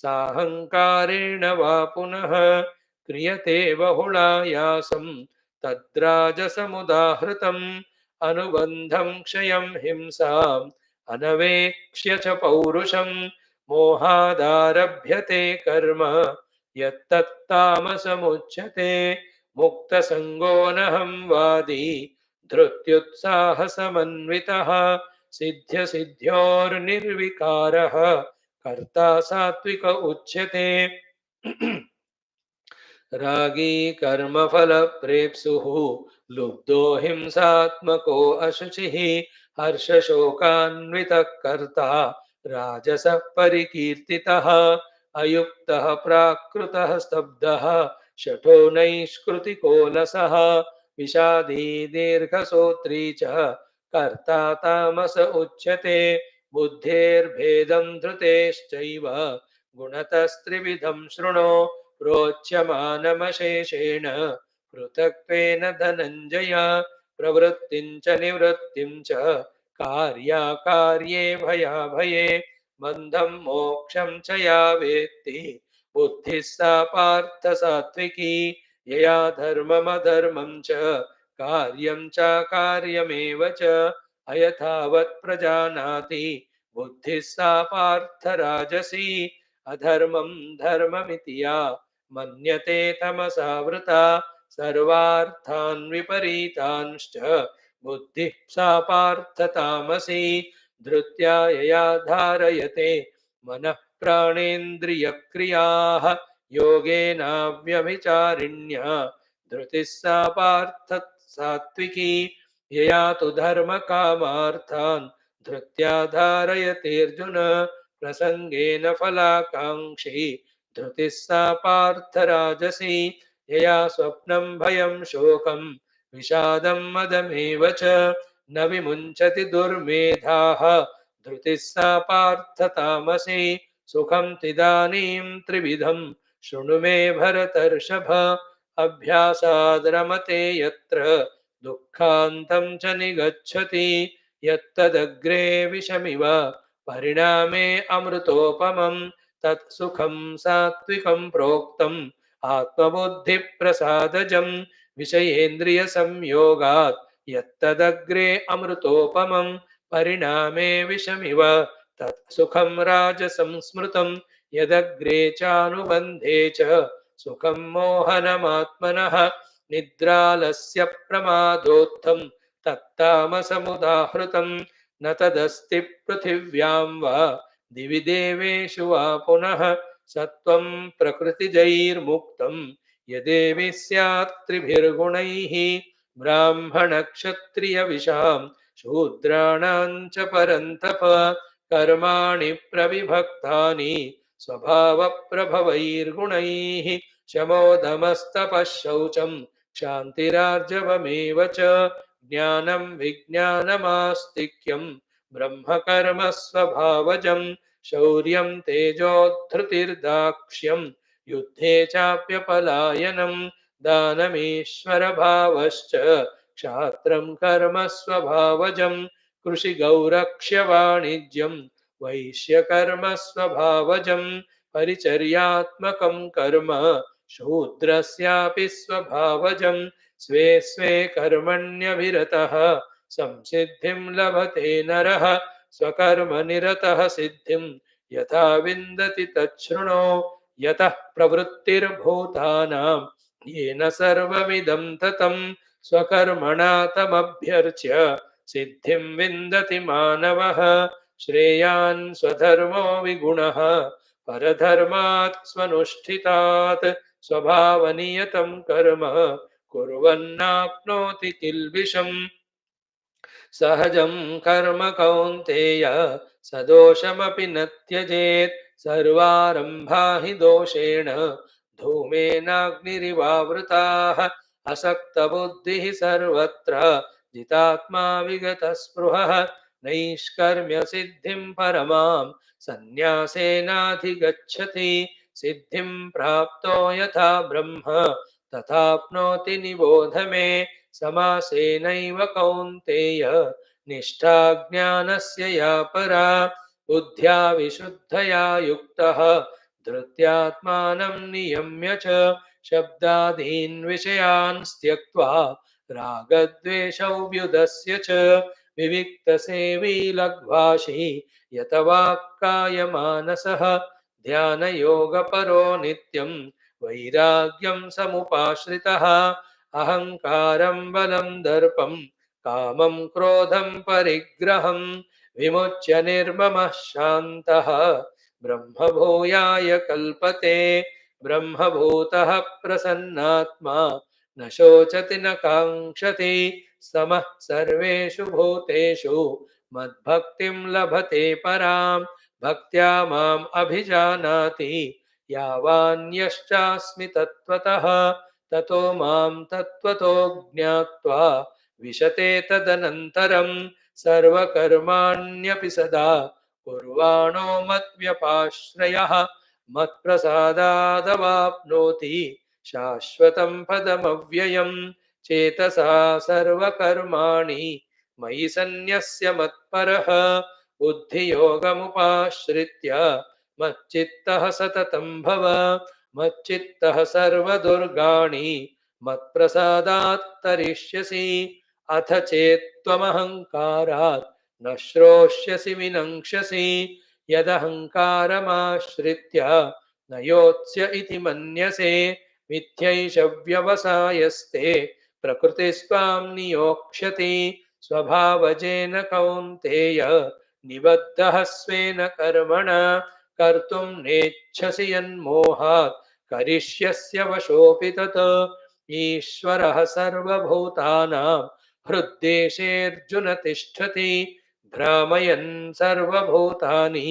साहङ्कारेण वा पुनः क्रियते बहुलायासं तद्राजसमुदाहृतम् अनुबन्धं क्षयं हिंसाम् अनवेक्ष्य च पौरुषं मोहादारभ्यते कर्म यत्तत्तामसमुच्यते मुक्तसङ्गो नहं वादी धृत्युत्साहसमन्वितः सिद्ध्यसिद्ध्योर्निर्विकारः कर्ता सात्विक उच्यते। रागी कर्मफलप्रेप्सुः लुब्धो हिंसात्मको अशुचिः हर्षशोकान्वितः कर्ता राजसः परिकीर्तितः अयुक्तः प्राकृतः स्तब्धः शठो नैष्कृतिकोलसः विषादी दीर्घसोत्री च कर्ता तामस उच्यते। बुद्धेर्भेदं धृतेश्चैव गुणतस्त्रिविधं शृणु प्रोच्यमानमशेषेण पृथक्त्वेन धनञ्जय प्रवृत्तिं च निवृत्तिं च कार्याकार्ये भयाभये बन्धं मोक्षं च या वेत्ति बुद्धिः सा पार्थ सात्विकी यया धर्ममधर्मं च कार्यं च कार्यमेव च अयथावत् प्रजानाति बुद्धिः सा पार्थ राजसी अधर्मं धर्ममिति या मन्यते तमसावृता सर्वार्थान् विपरीतांश्च बुद्धिः सा पार्थ तामसी धृत्या यया धारयते मनः प्राणेन्द्रियक्रियाः योगेनाव्यभिचारिण्या धृतिः सा पार्थ सात्विकी यया तु धर्मकामार्थान् धृत्या धारयतेऽर्जुन प्रसंगेन फलाकांक्षी धृतिः सा पार्थ राजसी यया स्वप्नं भयं शोकं विषादं मदमेव च न विमुञ्चति दुर्मेधाः धृतिः सा पार्थ तामसी सुखं तिदानीं त्रिविधं शृणु मे भरतर्षभ अभ्यासाद् रमते यत्र दुःखान्तं च निगच्छति यत्तदग्रे विषमिव परिणामे अमृतोपमं तत्सुखं सात्विकं प्रोक्तम् आत्मबुद्धिप्रसादजं विषयेन्द्रियसंयोगात् यत्तदग्रे अमृतोपमं परिणामे विषमिव तत्सुखं राजसंस्मृतं यदग्रे चानुबन्धे च सुखं मोहनमात्मनः निद्रालस्य प्रमादोत्थं तत्तामसमुदाहृतं न तदस्ति पृथिव्यां वा दिवि देवेषु वा पुनः सत्वं प्रकृतिजैर्मुक्तं यदेवि स्यात् त्रिभिर्गुणैः ब्राह्मणक्षत्रियविषां शूद्राणां च परन्तप कर्माणि प्रविभक्तानि स्वभावप्रभवैर्गुणैः शमोदमस्तपः शौचं क्षान्तिरार्जवमेव च ज्ञानं विज्ञानमास्तिक्यं ब्रह्मकर्म स्वभावजं शौर्यं तेजोद्धृतिर्दाक्ष्यं युद्धे चाप्यपलायनं दानमीश्वरभावश्च क्षात्रं कर्म स्वभावजं कृषिगौरक्ष्यवाणिज्यं वैश्यकर्म स्वभावजं परिचर्यात्मकं कर्म शूद्रस्यापि स्वभावजं स्वे स्वे कर्मण्यभिरतः संसिद्धिं लभते नरः स्वकर्मनिरतः सिद्धिं यथा विन्दति तच्छृणु यतः प्रवृत्तिर्भूतानां येन सर्वमिदं ततं स्वकर्मणा तमभ्यर्च्य सिद्धिं विन्दति मानवः श्रेयान् स्वधर्मो विगुणः परधर्मात् स्वनुष्ठितात् स्वभावनियतं कर्म कुर्वन्नाप्नोति किल्बिषम् सहजं कर्म कौन्तेय सदोषमपि न त्यजेत् सर्वारम्भा हि दोषेण धूमेनाग्निरिवावृताः असक्तबुद्धिः सर्वत्र जितात्मा विगतस्पृहः नैष्कर्म्य सिद्धिं परमां सन्न्यासेनाधिगच्छति सिद्धिं प्राप्तो यथा ब्रह्म तथाप्नोति निबोध मे समासेनैव कौन्तेय निष्ठा ज्ञानस्य या परा बुद्ध्या विशुद्धया युक्तः धृत्यात्मानं नियम्य च शब्दादीन् विषयान् त्यक्त्वा रागद्वेषौ च विविक्तसेवी लघ्वाशी यत वाक्कायमानसः ध्यानयोगपरो नित्यं वैराग्यं समुपाश्रितः अहंकारं बलं दर्पं कामं क्रोधं परिग्रहं विमुच्य निर्ममः शान्तः ब्रह्मभूयाय कल्पते ब्रह्मभूतः प्रसन्नात्मा न शोचति न काङ्क्षति समः सर्वेषु भूतेषु मद्भक्तिं लभते परां भक्त्या माम् अभिजानाति यावान्यश्चास्मि तत्त्वतः ततो मां तत्त्वतो ज्ञात्वा विशते तदनन्तरं सर्वकर्माण्यपि सदा कुर्वाणो मद्व्यपाश्रयः मत्प्रसादादवाप्नोति शाश्वतं पदमव्ययम् चेतसा सर्वकर्माणि मयि सन्न्यस्य मत्परः बुद्धियोगमुपाश्रित्य मच्चित्तः सततं भव मच्चित्तः सर्वदुर्गाणि मत्प्रसादात् तरिष्यसि अथ चेत्त्वमहङ्कारात् न श्रोष्यसि विनङ्क्ष्यसि यदहङ्कारमाश्रित्य न योत्स्य इति मन्यसे मिथ्यैष व्यवसायस्ते प्रकृतिस्त्वां नियोक्ष्यति स्वभावजेन कौन्तेय निबद्धः स्वेन कर्मणा कर्तुं नेच्छसि यन्मोहात् करिष्यस्य वशोऽपि तत् ईश्वरः सर्वभूतानां हृद्देशेऽर्जुन तिष्ठति भ्रामयन् सर्वभूतानि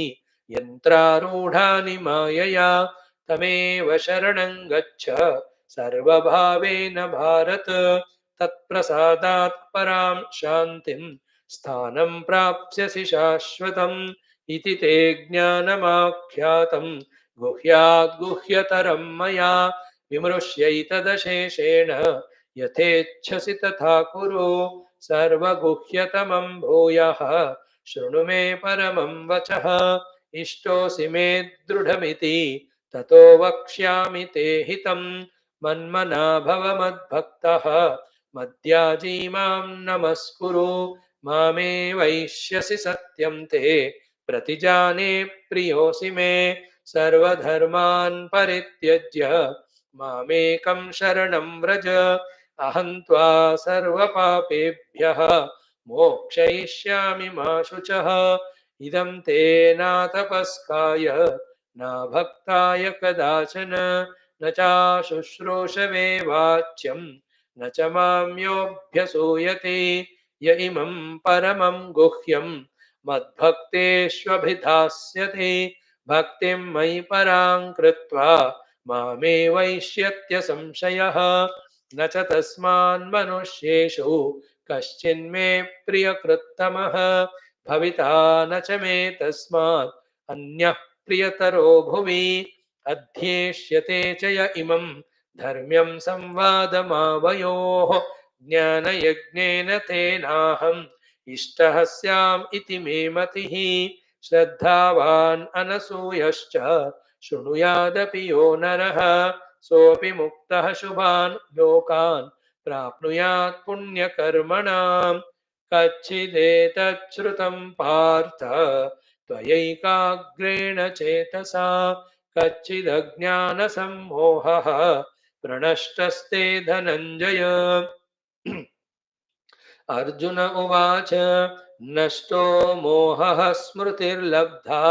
यन्त्रारूढानि मायया तमेव शरणं गच्छ सर्वभावेन भारत तत्प्रसादात् परां शान्तिं स्थानं प्राप्स्यसि शाश्वतम् इति ते ज्ञानमाख्यातं गुह्याद् गुह्यतरं मया विमृश्यैतदशेषेण यथेच्छसि तथा कुरु सर्वगुह्यतमं भूयः शृणु मे परमं वचः इष्टोऽसि मे दृढमिति ततो वक्ष्यामि ते हितं मन्मना भव मद्भक्तः मद्याजी मां नमस्कुरु मामे वैष्यसि सत्यं ते प्रतिजाने प्रियोऽसि मे सर्वधर्मान् परित्यज्य मामेकं शरणं व्रज अहं त्वा सर्वपापेभ्यः मोक्षयिष्यामि मा शुचः इदं ते नातपस्काय न भक्ताय कदाचन न चाशुश्रूषवे वाच्यं न च माम्योऽभ्यसूयते य इमं परमं गुह्यं मद्भक्तेष्वभिधास्यते भक्तिं मयि परां कृत्वा मामे वैष्यत्य संशयः न च तस्मान्मनुष्येषु कश्चिन्मे प्रियकृत्तमः भविता न च मे तस्मात् अन्यः प्रियतरो भुवि अध्येष्यते च य इमं धर्म्यं संवादमावयोः ज्ञानयज्ञेन तेनाहम् इष्टः स्याम् इति मे मतिः श्रद्धावान् अनसूयश्च शृणुयादपि यो नरः सोऽपि मुक्तः शुभान् लोकान् प्राप्नुयात् पुण्यकर्मणाम् कच्चिदेतच्छ्रुतं पार्थ त्वयैकाग्रेण चेतसा कच्चिदज्ञानसम्मोहः प्रणष्टस्ते धनञ्जय अर्जुन उवाच नष्टो मोहः स्मृतिर्लब्धा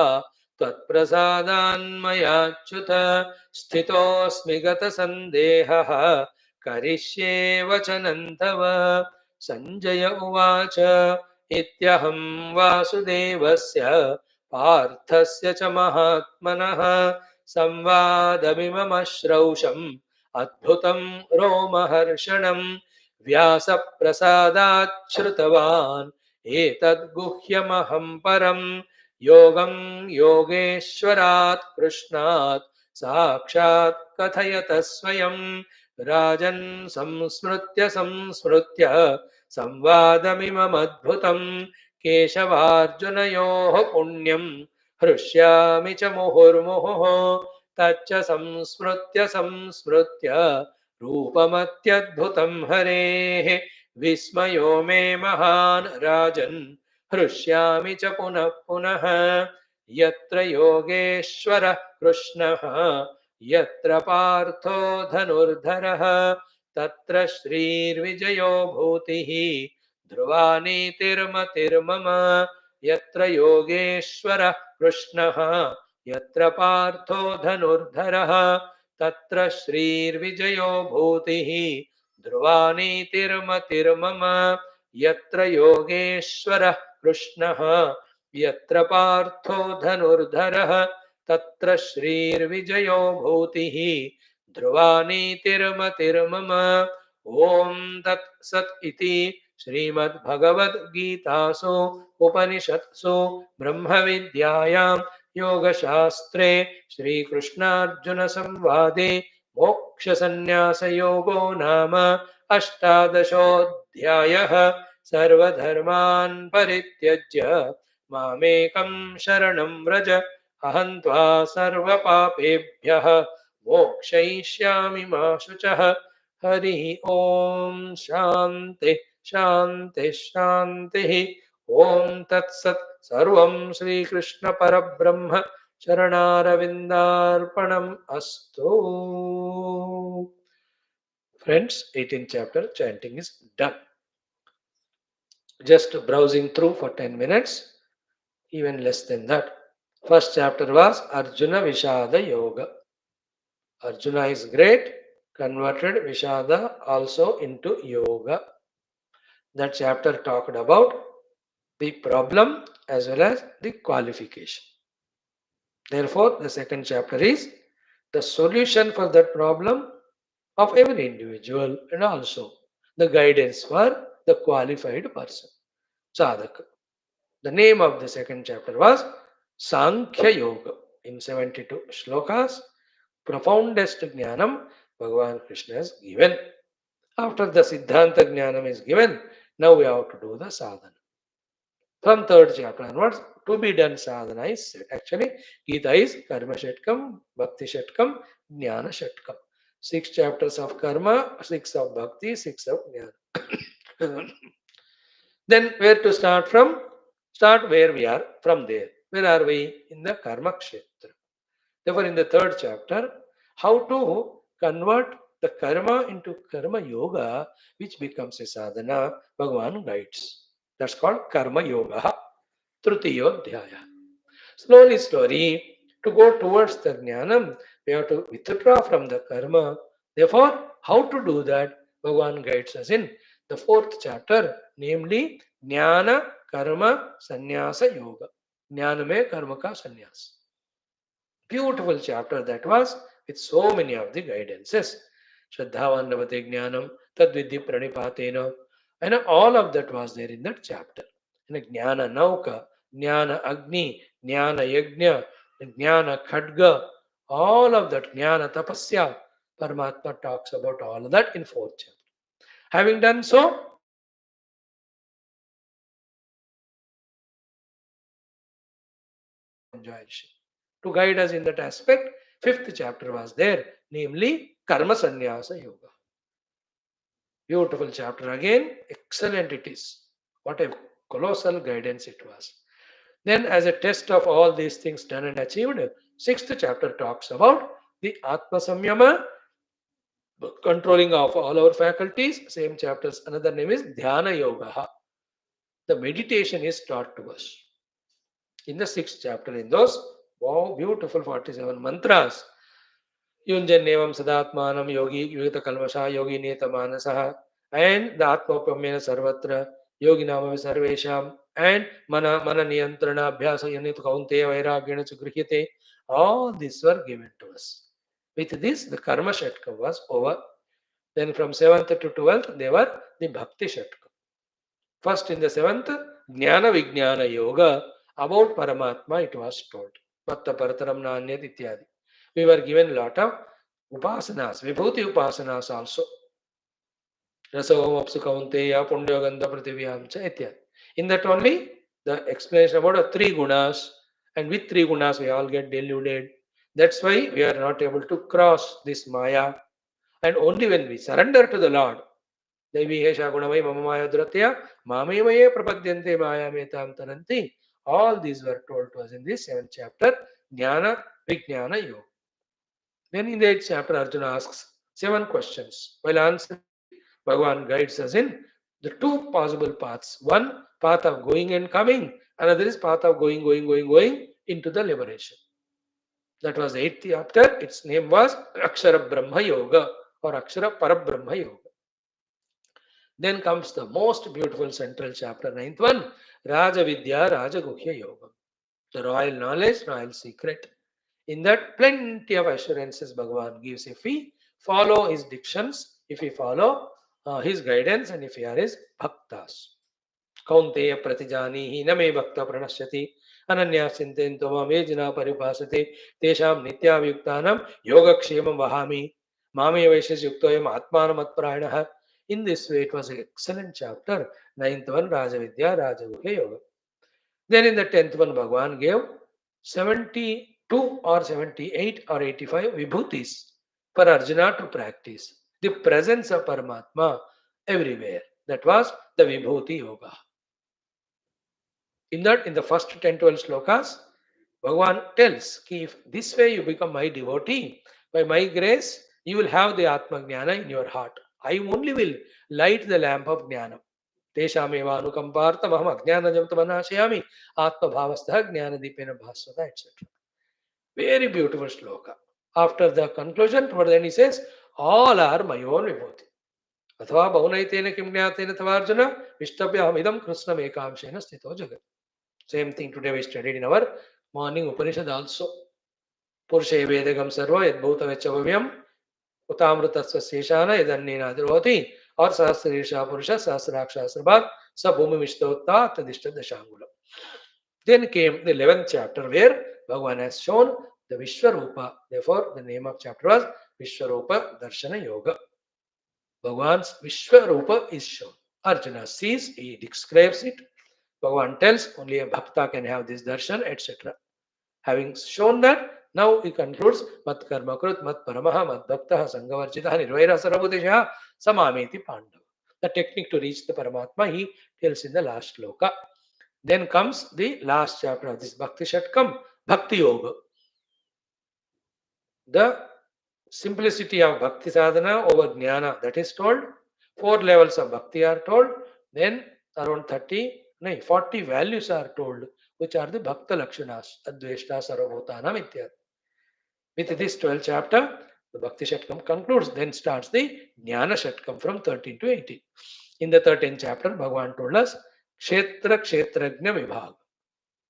त्वत्प्रसादान्मयाच्युत स्थितोऽस्मि गतसन्देहः करिष्ये वचनं तव सञ्जय उवाच इत्यहं वासुदेवस्य पार्थस्य च महात्मनः संवादमिममश्रौषम् अद्भुतं रोमहर्षणम् व्यासप्रसादात् श्रुतवान् एतद्गुह्यमहं परं योगं योगेश्वरात् कृष्णात् साक्षात् कथयत स्वयं राजन् संस्मृत्य संस्मृत्य संवादमिममद्भुतं केशवार्जुनयोः पुण्यं हृष्यामि च मुहुर्मुहुः तच्च संस्मृत्य संस्मृत्य रूपमत्यद्भुतं हरेः विस्मयो मे महान् राजन् हृष्यामि च पुनः पुनः यत्र योगेश्वरः कृष्णः यत्र पार्थो धनुर्धरः तत्र श्रीर्विजयो भूतिः ध्रुवानीतिर्मतिर्मम यत्र योगेश्वरः कृष्णः यत्र पार्थो धनुर्धरः तत्र श्रीर्विजयो भूतिः ध्रुवानीतिर्मतिर्मम यत्र योगेश्वरः कृष्णः यत्र पार्थो धनुर्धरः तत्र श्रीर्विजयो भूतिः ध्रुवानीतिर्मतिर्मम ओम तत्सत् इति श्रीमद्भगवद्गीतासु उपनिषत्सु ब्रह्मविद्यायां योगशास्त्रे श्रीकृष्णार्जुन संवादे मोक्षसंन्यासयोगो नाम अष्टादशोऽध्यायः सर्वधर्मान् परित्यज्य मामेकं शरणं व्रज अहं त्वा सर्वपापेभ्यः मोक्षयिष्यामि मा शुचः हरि ओम शांति शांति शांति ओम तत्सत् सर्वं श्री कृष्ण परब्रह्म चरणारविंदार्पणम् अस्तु. Friends, 18th chapter chanting is done. Just browsing through for 10 minutes, even less than that. First chapter was Arjuna Vishada Yoga. Arjuna is great, converted Vishada also into yoga. That chapter talked about the problem as well as the qualification. Therefore, the second chapter is the solution for that problem of every individual and also the guidance for the qualified person, sadhaka. The name of the second chapter was Sankhya Yoga. In 72 shlokas, profoundest jnanam Bhagavan Krishna has given. After the Siddhanta Jnanam is given, now we have to do the sadhana. From third chapter onwards, to be done sadhana is said. Actually, Geetha is Karma Shatkam, Bhakti Shatkam, Jnana Shatkam. 6 chapters of Karma, 6 of Bhakti, 6 of Jnana. Then where to start from? Start where we are from there. Where are we? In the Karma Kshetra. Therefore, in the third chapter, how to convert the karma into karma yoga, which becomes a sadhana, Bhagavan guides. That's called karma yoga, Trutiyodhyaya. Slowly, slowly, to go towards the jnanam, we have to withdraw from the karma. Therefore, how to do that? Bhagavan guides us in the fourth chapter, namely Jnana Karma Sannyasa Yoga. Jnana mein karma ka sannyas. Beautiful chapter that was, with so many of the guidances. Shraddhavan Navate Jnanam, Tadvidhi Pranipatena, and all of that was there in that chapter. And Jnana Nauka, Jnana Agni, Jnana Yajna, Jnana Khadga, all of that, Jnana Tapasya, Paramatma talks about all of that in fourth chapter. Having done so, to guide us in that aspect, fifth chapter was there, namely Karma Sannyasa Yoga. Beautiful chapter again, excellent it is. What a colossal guidance it was. Then, as a test of all these things done and achieved, sixth chapter talks about the Atma Samyama, controlling of all our faculties. Same chapters, another name is Dhyana Yoga. The meditation is taught to us. In the sixth chapter, in those wow, beautiful 47 mantras, Yunjanevam Sadatmanam Yogi Yugita Kalmasha Yogi Neta Manasaha and the Atmopamena Sarvatra Yogi Nama Sarvesham and Mana Niyantrana Abhyasa Yanit Kaunte Vairagena Grihite. All these were given to us. With this, the Karma Shatka was over. Then from 7th to 12th, they were the Bhakti Shatka. First in the 7th, Jnana Vijnana Yoga, about Paramatma it was told. Matta Parataram Nanyat Ityadi. We were given a lot of upasanas, vibhuti upasanas also. Rasavam Apsu Kaunteya, Pundyoganda Prativyam cha ityadi. In that only, the explanation about the three gunas, and with three gunas we all get deluded. That's why we are not able to cross this Maya. And only when we surrender to the Lord, Devi Hesha Gunamai Mama Maya Duratya, Mamemaye Prapadyante Maya Metam Taranti. All these were told to us in this 7th chapter, Jnana Vijnana Yoga. Then in the 8th chapter, Arjuna asks 7 questions. While answering, Bhagavan guides us in The two possible paths. One path of going and coming, another is path of going into the liberation. That was the 8th chapter. Its name was Akshara Brahma Yoga or Akshara Parabrahma Yoga. Then comes the most beautiful central chapter, 9th one, Raja Vidya Raja Guhya Yoga. The royal knowledge, royal secret. In that, plenty of assurances Bhagavan gives if we follow his dictions, if we follow his guidance, and if we are his bhaktas. कौन्तेय प्रतिजानीहि न मे भक्त प्रणश्यति अनन्या चिन्तयन्तो मां ये जना परिभासते तेषां नित्याभियुक्तानां योगक्षेमं वहामि मामे वैशेषयुक्तोऽयम् आत्मानमत्परायणः. In this way, it was an excellent chapter, 9th one, Rajavidya, Rajaguhya Yoga. Then in the 10th one, Bhagavan gave 72 or 78 or 85 vibhutis for Arjuna to practice. The presence of Paramatma everywhere. That was the Vibhuti Yoga. In that, in the first 10-12 slokas, Bhagavan tells, if this way you become my devotee, by my grace, you will have the Atma Jnana in your heart. I only will light the lamp of Jnana. Teshameva anukampartam aham ajnanajam tamanashayami atma bhavastha jnanadipena bhasvata, etc. Very beautiful sloka. After the conclusion, toward the end he says, all are my own vibhuti. अथवा बहुनैतेन किं ज्ञातेन तवार्जुन विष्टभ्यहम् इदं कृष्णम् एकांशेन स्थितो जगत्. Same thing today we studied in our morning Upanishad also. Purushe vedagam sarva yadbhutavechavyam utamrutasva seshana yadannena adrovati or sahasrirsha purusha sahasraksha sarvat sa bhumi vishtotta tadishta dashangulam. Then came the 11th chapter where Bhagavan has shown the Vishwarupa. Therefore, the name of chapter was Vishwarupa Darshana Yoga. Bhagavan's Vishwarupa is shown. Arjuna sees, he describes it. Bhagavan tells only a bhakta can have this darshan, etc. Having shown that, now he concludes, Mat karma krut, mat paramaha, mat bhaktaha, sanghavarjitaha, nirvaira sarabhutesha, samameti pandava. The technique to reach the Paramatma, he tells in the last sloka. Then comes the last chapter of this Bhakti Shatkam, Bhakti Yoga. The simplicity of Bhakti Sadhana over Jnana, that is told. 4 levels of Bhakti are told. Then around 40 values are told, which are the Bhakta Lakshanas, Adveshta Sarvabhutanam Ityad. With this 12th chapter, the Bhakti Shatkam concludes. Then starts the Jnana Shatkam from 13 to 18. In the 13th chapter, Bhagavan told us Kshetra Kshetrajna Vibhag.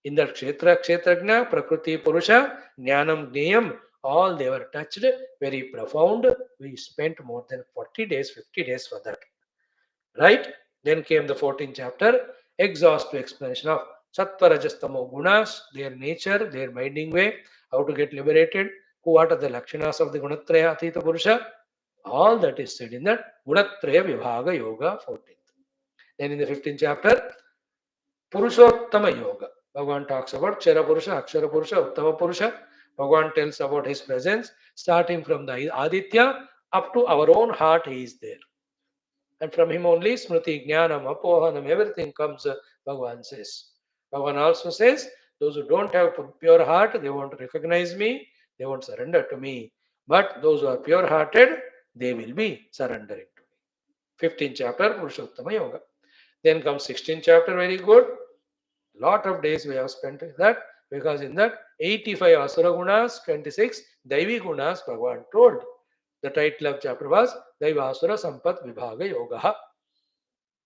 In that Kshetra Kshetrajna, Prakriti Purusha, Jnanam Jneyam, all they were touched, very profound. We spent more than 40 days, 50 days for that. Right? Then came the 14th chapter, exhaustive explanation of Sattva Rajastamo Gunas, their nature, their minding way, how to get liberated, what are the Lakshanas of the Gunatraya Athita Purusha. All that is said in that Gunatraya Vibhaga Yoga 14th. Then in the 15th chapter, Purushottama Yoga. Bhagavan talks about Kshara Purusha, Akshara Purusha, Uttama Purusha. Bhagavan tells about his presence, starting from the Aditya up to our own heart, he is there. And from him only Smriti, Jnanam, Apohanam, everything comes, Bhagavan says. Bhagavan also says, those who don't have pure heart, they won't recognize me, they won't surrender to me. But those who are pure hearted, they will be surrendering to me. 15th chapter, Purushottama Yoga. Then comes 16th chapter, very good. Lot of days we have spent with that, because in that 85 Asura Gunas, 26 Daivi Gunas, Bhagavan told. The title of chapter was Daiva Asura Sampat Vibhaga Yoga.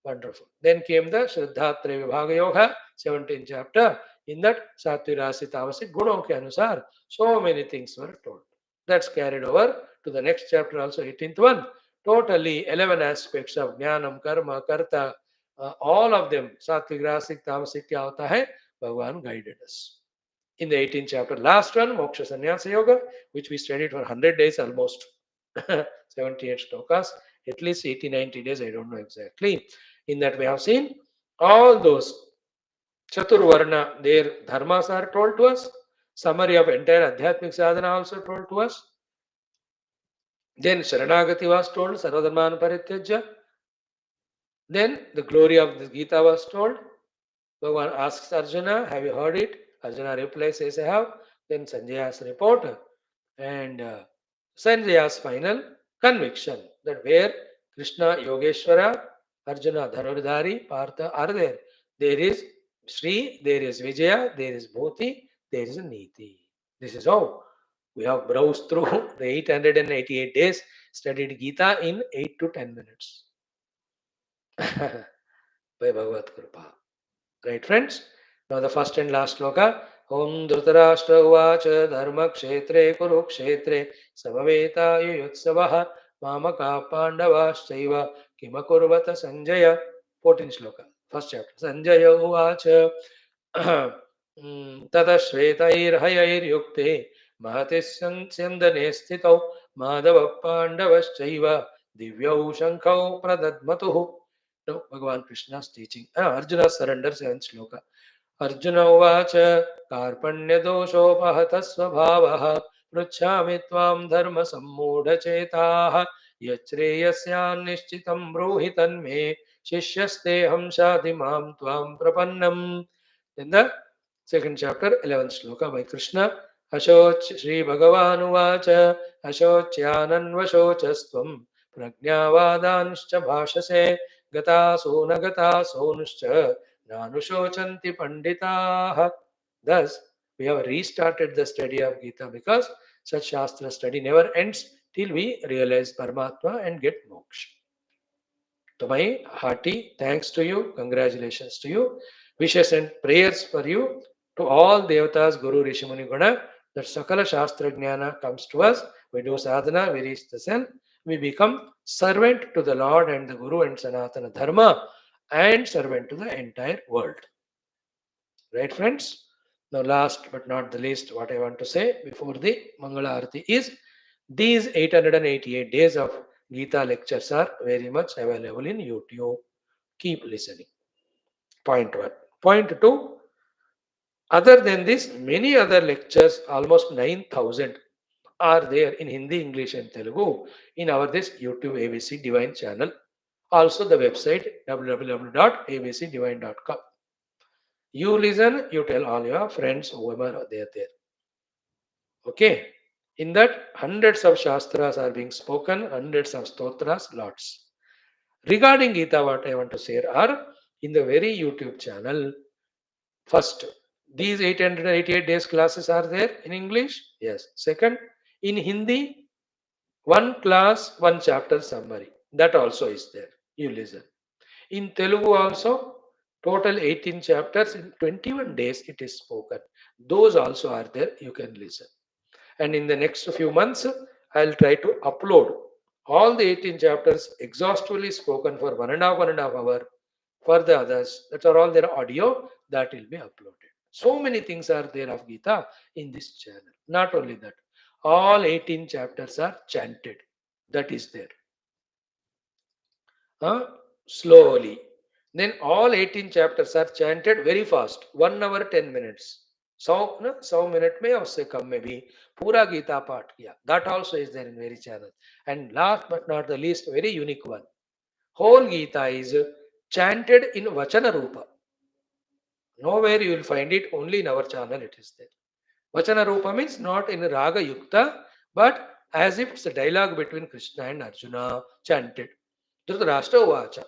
Wonderful. Then came the Shraddha Traya Vibhaga Yoga, 17th chapter. In that Satvirasi Tamasic Gunam ke Anusar, so many things were told. That's carried over to the next chapter, also 18th one. Totally 11 aspects of Jnanam, Karma, Karta, all of them, Sattvic, Rasic, Tamasic, kya hota hai, Bhagavan guided us. In the 18th chapter, last one, Moksha Sannyasa Yoga, which we studied for 100 days almost, 78 slokas, at least 80-90 days, I don't know exactly. In that we have seen all those Chaturvarna, their dharmas are told to us. Summary of entire Adhyatmic Sadhana also told to us. Then Sharanagati was told, Sarvadharman Parityajya. Then the glory of the Gita was told. Bhagavan asks Arjuna, have you heard it? Arjuna replies, yes, I have. Then Sanjaya's report and Sanjaya's final conviction that where Krishna Yogeshwara, Arjuna, Dhanurdhari, Partha are there. There is Sri, there is Vijaya, there is Bhuti, there is Niti. This is how we have browsed through the 888 days, studied Gita in 8 to 10 minutes. By Bhagavad Kripa. Right, friends? Now the first and last sloka. Om Dhritarashtra Uvacha Dharma Kshetre Kurukshetre Samaveta Yuyutsavaha Mamaka Pandavashchaiva Kimakurvata Sanjaya. 14th sloka. First chapter. Sanjaya Uvacha Tata Shvetaiर्हयैर्युक्ते Mahati Syandane Sthitau Madhava Pandavashchaiva Divyau Shankau Pradadmatuhu. Now, Bhagavan Krishna's teaching. Arjuna surrenders 7th sloka. Arjuna uvacha karpanya doshopahata svabhavah pruchhami tvam dharma sammudha yachreyasya nishchitam bruhi tanme shishyasteham shadi mam tvam prapannam. In the second chapter, 11th sloka by Krishna. Ashoch Sri Bhagavan uvacha ashochyananvashochastvam prajnavadanshcha bhashase gataso nagataso nuscha nanushocanti panditaah. Thus, we have restarted the study of Gita because such Shastra study never ends till we realize Paramatma and get moksha. To my hearty thanks to you, congratulations to you, wishes and prayers for you, to all Devatas, Guru, Rishi, Muni, Guna, that Sakala Shastra Jnana comes to us. We do sadhana, we reach the sun, we become servant to the Lord and the Guru and Sanatana Dharma and servant to the entire world. Right, friends? Now, last but not the least, what I want to say before the Mangala Arati is these 888 days of Gita lectures are very much available in YouTube. Keep listening. Point 1. Point 2. Other than this, many other lectures, almost 9,000, are there in Hindi, English, and Telugu in our this YouTube ABC Divine channel. Also, the website www.abcdivine.com. You listen, you tell all your friends, whoever are there. Okay. In that, hundreds of Shastras are being spoken, hundreds of Stotras, lots. Regarding Gita, what I want to say are in the very YouTube channel, first, these 888 days classes are there in English. Yes. Second, in Hindi, one class, one chapter summary. That also is there. You listen. In Telugu also, total 18 chapters in 21 days it is spoken. Those also are there. You can listen. And in the next few months, I'll try to upload all the 18 chapters exhaustively spoken for 1.5 hour for the others. That are all their audio that will be uploaded. So many things are there of Gita in this channel. Not only that, all 18 chapters are chanted. That is there. Slowly. Then all 18 chapters are chanted very fast. 1 hour 10 minutes. 100 minute में उससे कम में भी पूरा गीता पाठ किया. That also is there in very channel. And last but not the least, very unique one. Whole Gita is chanted in Vachana Rupa. Nowhere you will find it, only in our channel it is there. Vachana Rupa means not in Raga Yukta, but as if it's a dialogue between Krishna and Arjuna chanted. Dhritarashtra Uvacha.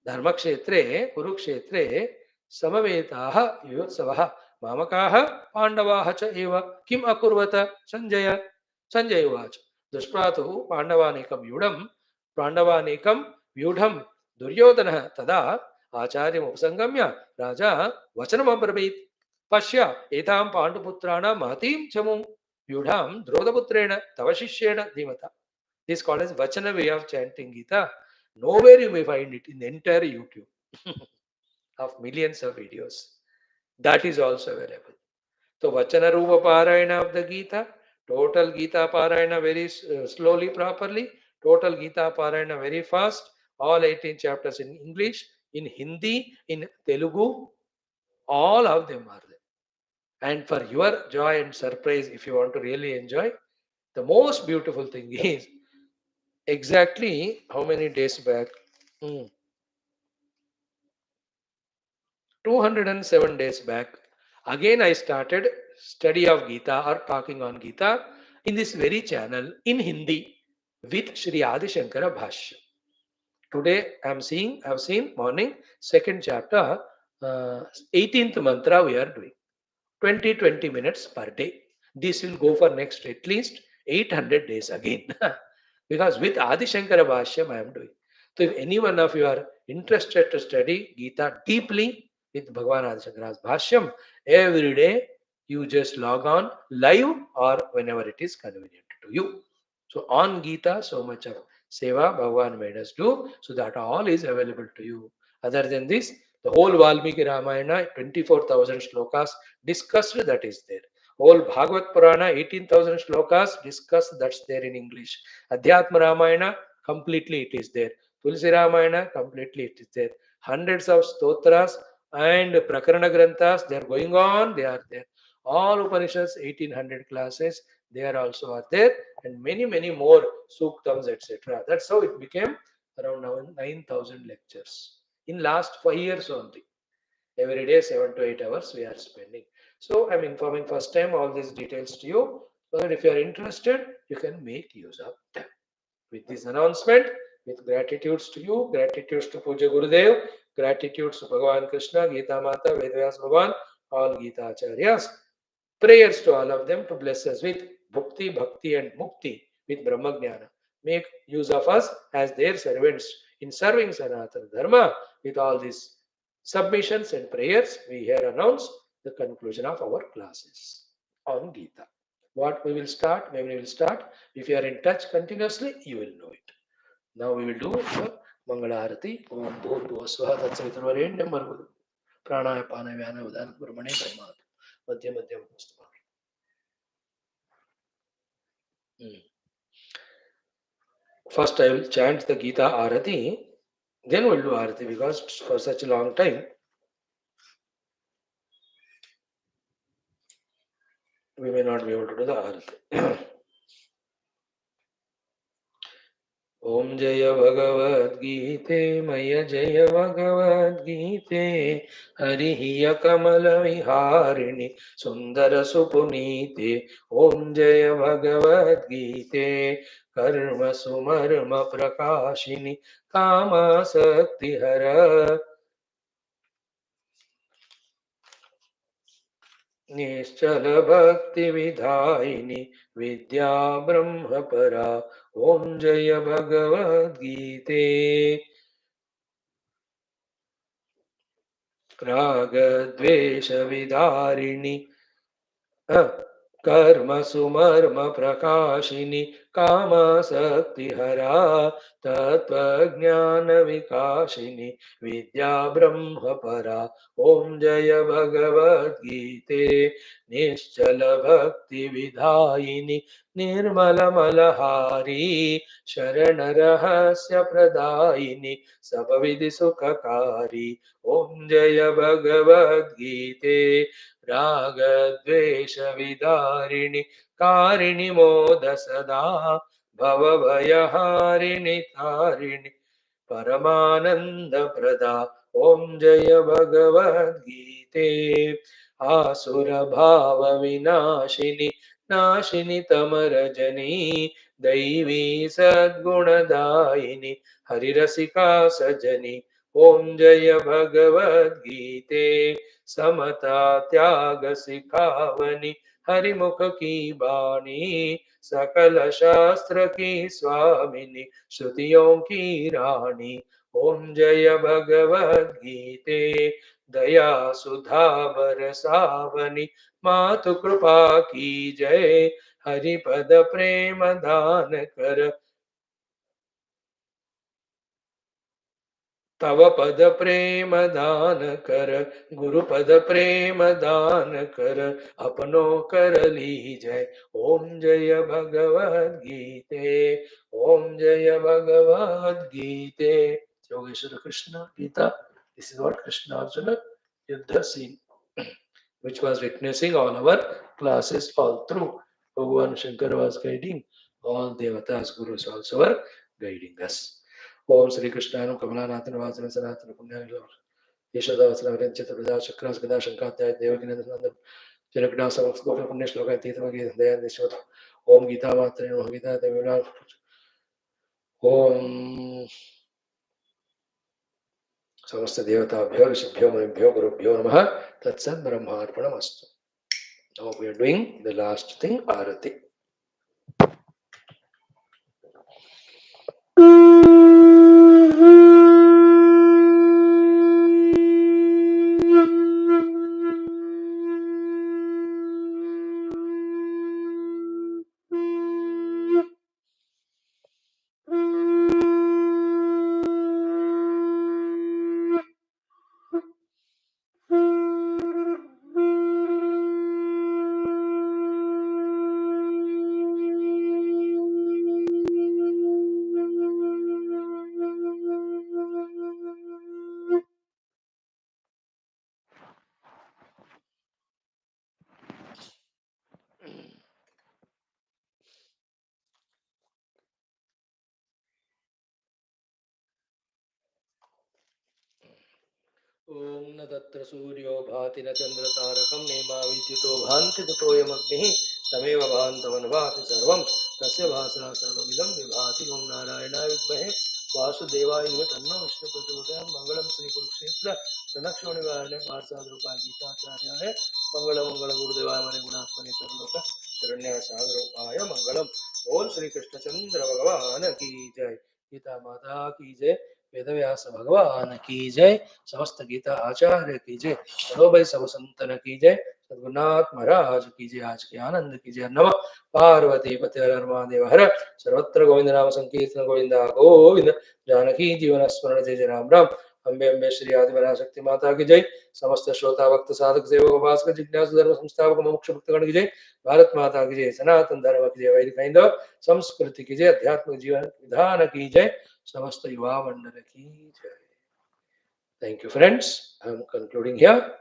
Dharmakshetre, Kurukshetre, Samavetaha, Yuyotsavaha, Mamakaha, Pandavaha cha eva, Kim Akurvata, Sanjaya, Sanjaya Uvacha. Dushpratu, Pandavanekam Yudam, Pandavanekam Yudham, Duryodhana, Tada, Acharyam Upsangamya, Raja, Vachanam Abravit, Pashya, Etam Panduputrana, Matim Chamum, Yudham, Drodaputrena, Tavashishyena, Dhimata. This is called as Vachana way of chanting Gita. Nowhere you may find it in the entire YouTube of millions of videos. That is also available. So Vachana Rupa Parayana of the Gita, total Gita Parayana very slowly, properly, total Gita Parayana very fast, all 18 chapters in English, in Hindi, in Telugu, all of them are there. And for your joy and surprise, if you want to really enjoy, the most beautiful thing is exactly how many days back? 207 days back, again I started study of Gita or talking on Gita in this very channel in Hindi with Sri Adi Shankara Bhashya. Today I've seen morning, second chapter, 18th mantra we are doing. 20 minutes per day. This will go for next at least 800 days again. Because with Adi Shankara Bhashyam I am doing. So if any one of you are interested to study Gita deeply with Bhagavan Adi Shankara's Bhashyam, every day you just log on live or whenever it is convenient to you. So on Gita, so much of Seva Bhagavan made us do, so that all is available to you. Other than this, the whole Valmiki Ramayana, 24,000 shlokas discussed, that is there. Whole Bhagavad Purana, 18,000 shlokas discussed, that's there in English. Adhyatma Ramayana, completely it is there. Tulsi Ramayana, completely it is there. Hundreds of stotras and Prakarana Granthas, they are going on, they are there. All Upanishads, 1800 classes, they are also are there, and many more suktams, etc. That's how it became around now 9,000 lectures in last 5 years only. Every day 7 to 8 hours we are spending. So I'm informing first time all these details to you, so that if you are interested, you can make use of them. With this announcement, with gratitudes to you, gratitudes to Puja Gurudev, gratitudes to Bhagavan Krishna, Geetha Mata, Vedas Bhagavan, all Geetha Acharyas, prayers to all of them to bless us with bhakti, bhakti and mukti, with Brahma Jnana. Make use of us as their servants in serving Sanatana Dharma. With all these submissions and prayers, we here announce the conclusion of our classes on Gita. What we will start, when we will start, if you are in touch continuously, you will know it. Now we will do the Mangalarati. Om Bhur Bhuvasvaha Tatsavitarvarenyam Bhargavatu Pranaya Pana Vyana Udana Brahmane Brahmat Madhya Madhyam Mustama. First, I will chant the Gita Arati, then we'll do Arati, because for such a long time we may not be able to do the Arati. Om Jaya Bhagavad Gita, Maya Jaya Bhagavad Gita, Hariya Kamala Viharini, Sundara Supunite, Om Jaya Bhagavad Gita, Karma Sumarma Prakashini, Kama Sakti Hara. निश्चल भक्ति विधायिनी विद्या ब्रह्म परा ओम जय भगवद गीते राग द्वेष विदारिणी कर्म सुमर्म प्रकाशिनी काम शक्ति हरा तत्व ज्ञान विकाशिनी विद्या ब्रह्म परा ओम जय भगवद गीते निश्चल भक्ति विधायिनी निर्मल मलहारी शरण रहस्य प्रदायिनी सब विधि सुखकारी ओम जय भगवद गीते राग द्वेष विदारिणी कारिणि मोद सदा भव भयहारिणि तारिणि परमानंद प्रदा ओम जय भगवद गीते आसुर भाव विनाशिनी नाशिनी तमरजनी दैवी सद्गुणदायिनी हरिरसिका सजनी ओम जय भगवद गीते समता त्याग सिखावनी हरिमुख की बाणी सकल शास्त्र की स्वामिनी श्रुतियों की रानी ओम जय भगवद गीते दया सुधा बरसावनी मातु कृपा की जय हरिपद प्रेम दान कर तव पद प्रेम दान कर गुरु पद प्रेम दान कर अपनो कर लीजय ओम जय भगवद गीते ओम जय भगवद गीते Yogeshwar Krishna Gita. This is what Krishna&Arjuna Yuddha scene, which was witnessing all our classes all through. Bhagavan Shankara was guiding, all Devatas, Gurus also were guiding us. ओम श्री कृष्णानु कमलानाथन वासन सनातन पुण्यान यशोदावसन रंचित प्रजा चक्रास गदा शंकाध्याय देवकी नंदन जनकना समस्त गोप पुण्य श्लोक तीर्थम गीत दया निश्चत ओम गीता मात्र नमः गीता देवना ओम समस्त देवताभ्यो ऋषिभ्यो मुनिभ्यो गुरुभ्यो नमः तत्सत् ब्रह्मार्पणमस्तु. Now we are doing the last thing, Arati. ओम न तत्र सूर्यो भाति न चन्द्रतारकं नेमा विद्युतो भान्ति कुतोऽयमग्निः तमेव भान्तमनुभाति सर्वं तस्य भासः सर्वमिदं विभाति. ओम नारायणाय विद्महे वासुदेवाय धीमहि तन्नो विष्णुः प्रचोदयात्. मंगलम श्री कुरुक्षेत्र रणक्षोणिवाय पार्थसादरूपाय गीताचार्याय मंगल मंगल गुरुदेवाय मने गुणात्मने सर्वलोक शरण्याय सागरोपाय मंगलम. ओम श्री कृष्णचंद्र भगवान की जय. गीता माता की जय. वेदव्यास भगवान की जय. समस्त गीता आचार्य की जय. चलो भाई सब संतन की जय. सद्गुरुनाथ महाराज की जय. आज के आनंद की जय. नमः पार्वती पते हर महादेव हर. सर्वत्र गोविंद नाम संकीर्तन गोविंदा गोविंद. जानकी जीवन स्मरण जय जय राम राम. अम्बे अम्बे श्री आदिवरा शक्ति माता की जय. समस्त श्रोता भक्त साधक सेवक उपासक जिज्ञासु धर्म संस्थापक मोक्ष भक्तगण की जय. भारत माता की जय. सनातन धर्म की जय. वैदिक हिंदू संस्कृति की जय. अध्यात्मिक जीवन विधान की जय. समस्त युवा मंडल की जय. Thank you, friends. I am concluding here.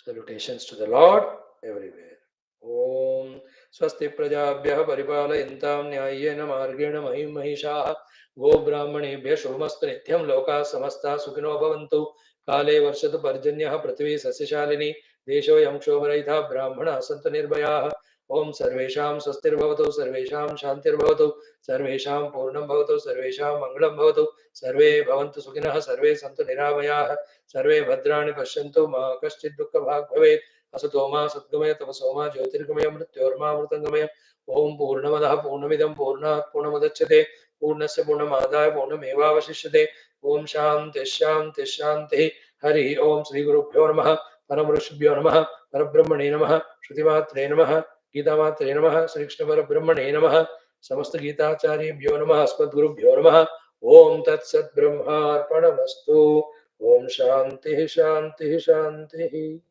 Salutations to the Lord everywhere. Om Swasti Prajabhyah Paripalayentaam Nyayena Margena Mahim Mahishaah Go Brahmanebhyah Shubhamastu Nityam Loka Samasta Sukhino Bhavantu Kale Varshatu Parjanyah Prithvi Sasyashalini Desho Yam Shobharaitha Brahmana Santu Nirbhayaah. Om Sarvesham Swastir Bhavatu Sarvesham Shantir Bhavatu Sarvesham Purnam Bhavatu Sarvesham Mangalam Bhavatu सर्वे भवन्तु सुखिनः सर्वे सन्तु निरामयाः सर्वे भद्राणि पश्यन्तु मा कश्चित् दुःखभाग् भवेत्. असतो मा सद्गमय तपसो मा ज्योतिर्गमय मृत्योर्मामृतङ्गमय. ओम पूर्णमदः पूर्णमिदं पूर्णात् पूर्णमुदच्यते पूर्णस्य पूर्णमादाय पूर्णमेवावशिष्यते. ओम शान्तिः शान्तिः शान्तिः. हरि ओम श्री गुरुभ्यो नमः. परम ऋषिभ्यो नमः. परब्रह्मणे नमः. श्रुतिमात्रे नमः. गीतामात्रे नमः. श्रीकृष्ण परब्रह्मणे नमः. समस्त गीताचार्येभ्यो नमः. अस्मद्गुरुभ्यो नमः. ओम तत्सत् ब्रह्मार्पणमस्तु. ओम शांति शांति शांति.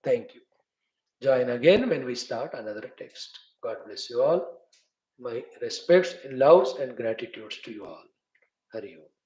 Thank you. Join again when we start another text. God bless you all. My respects, loves and gratitudes to you all. Hari Om.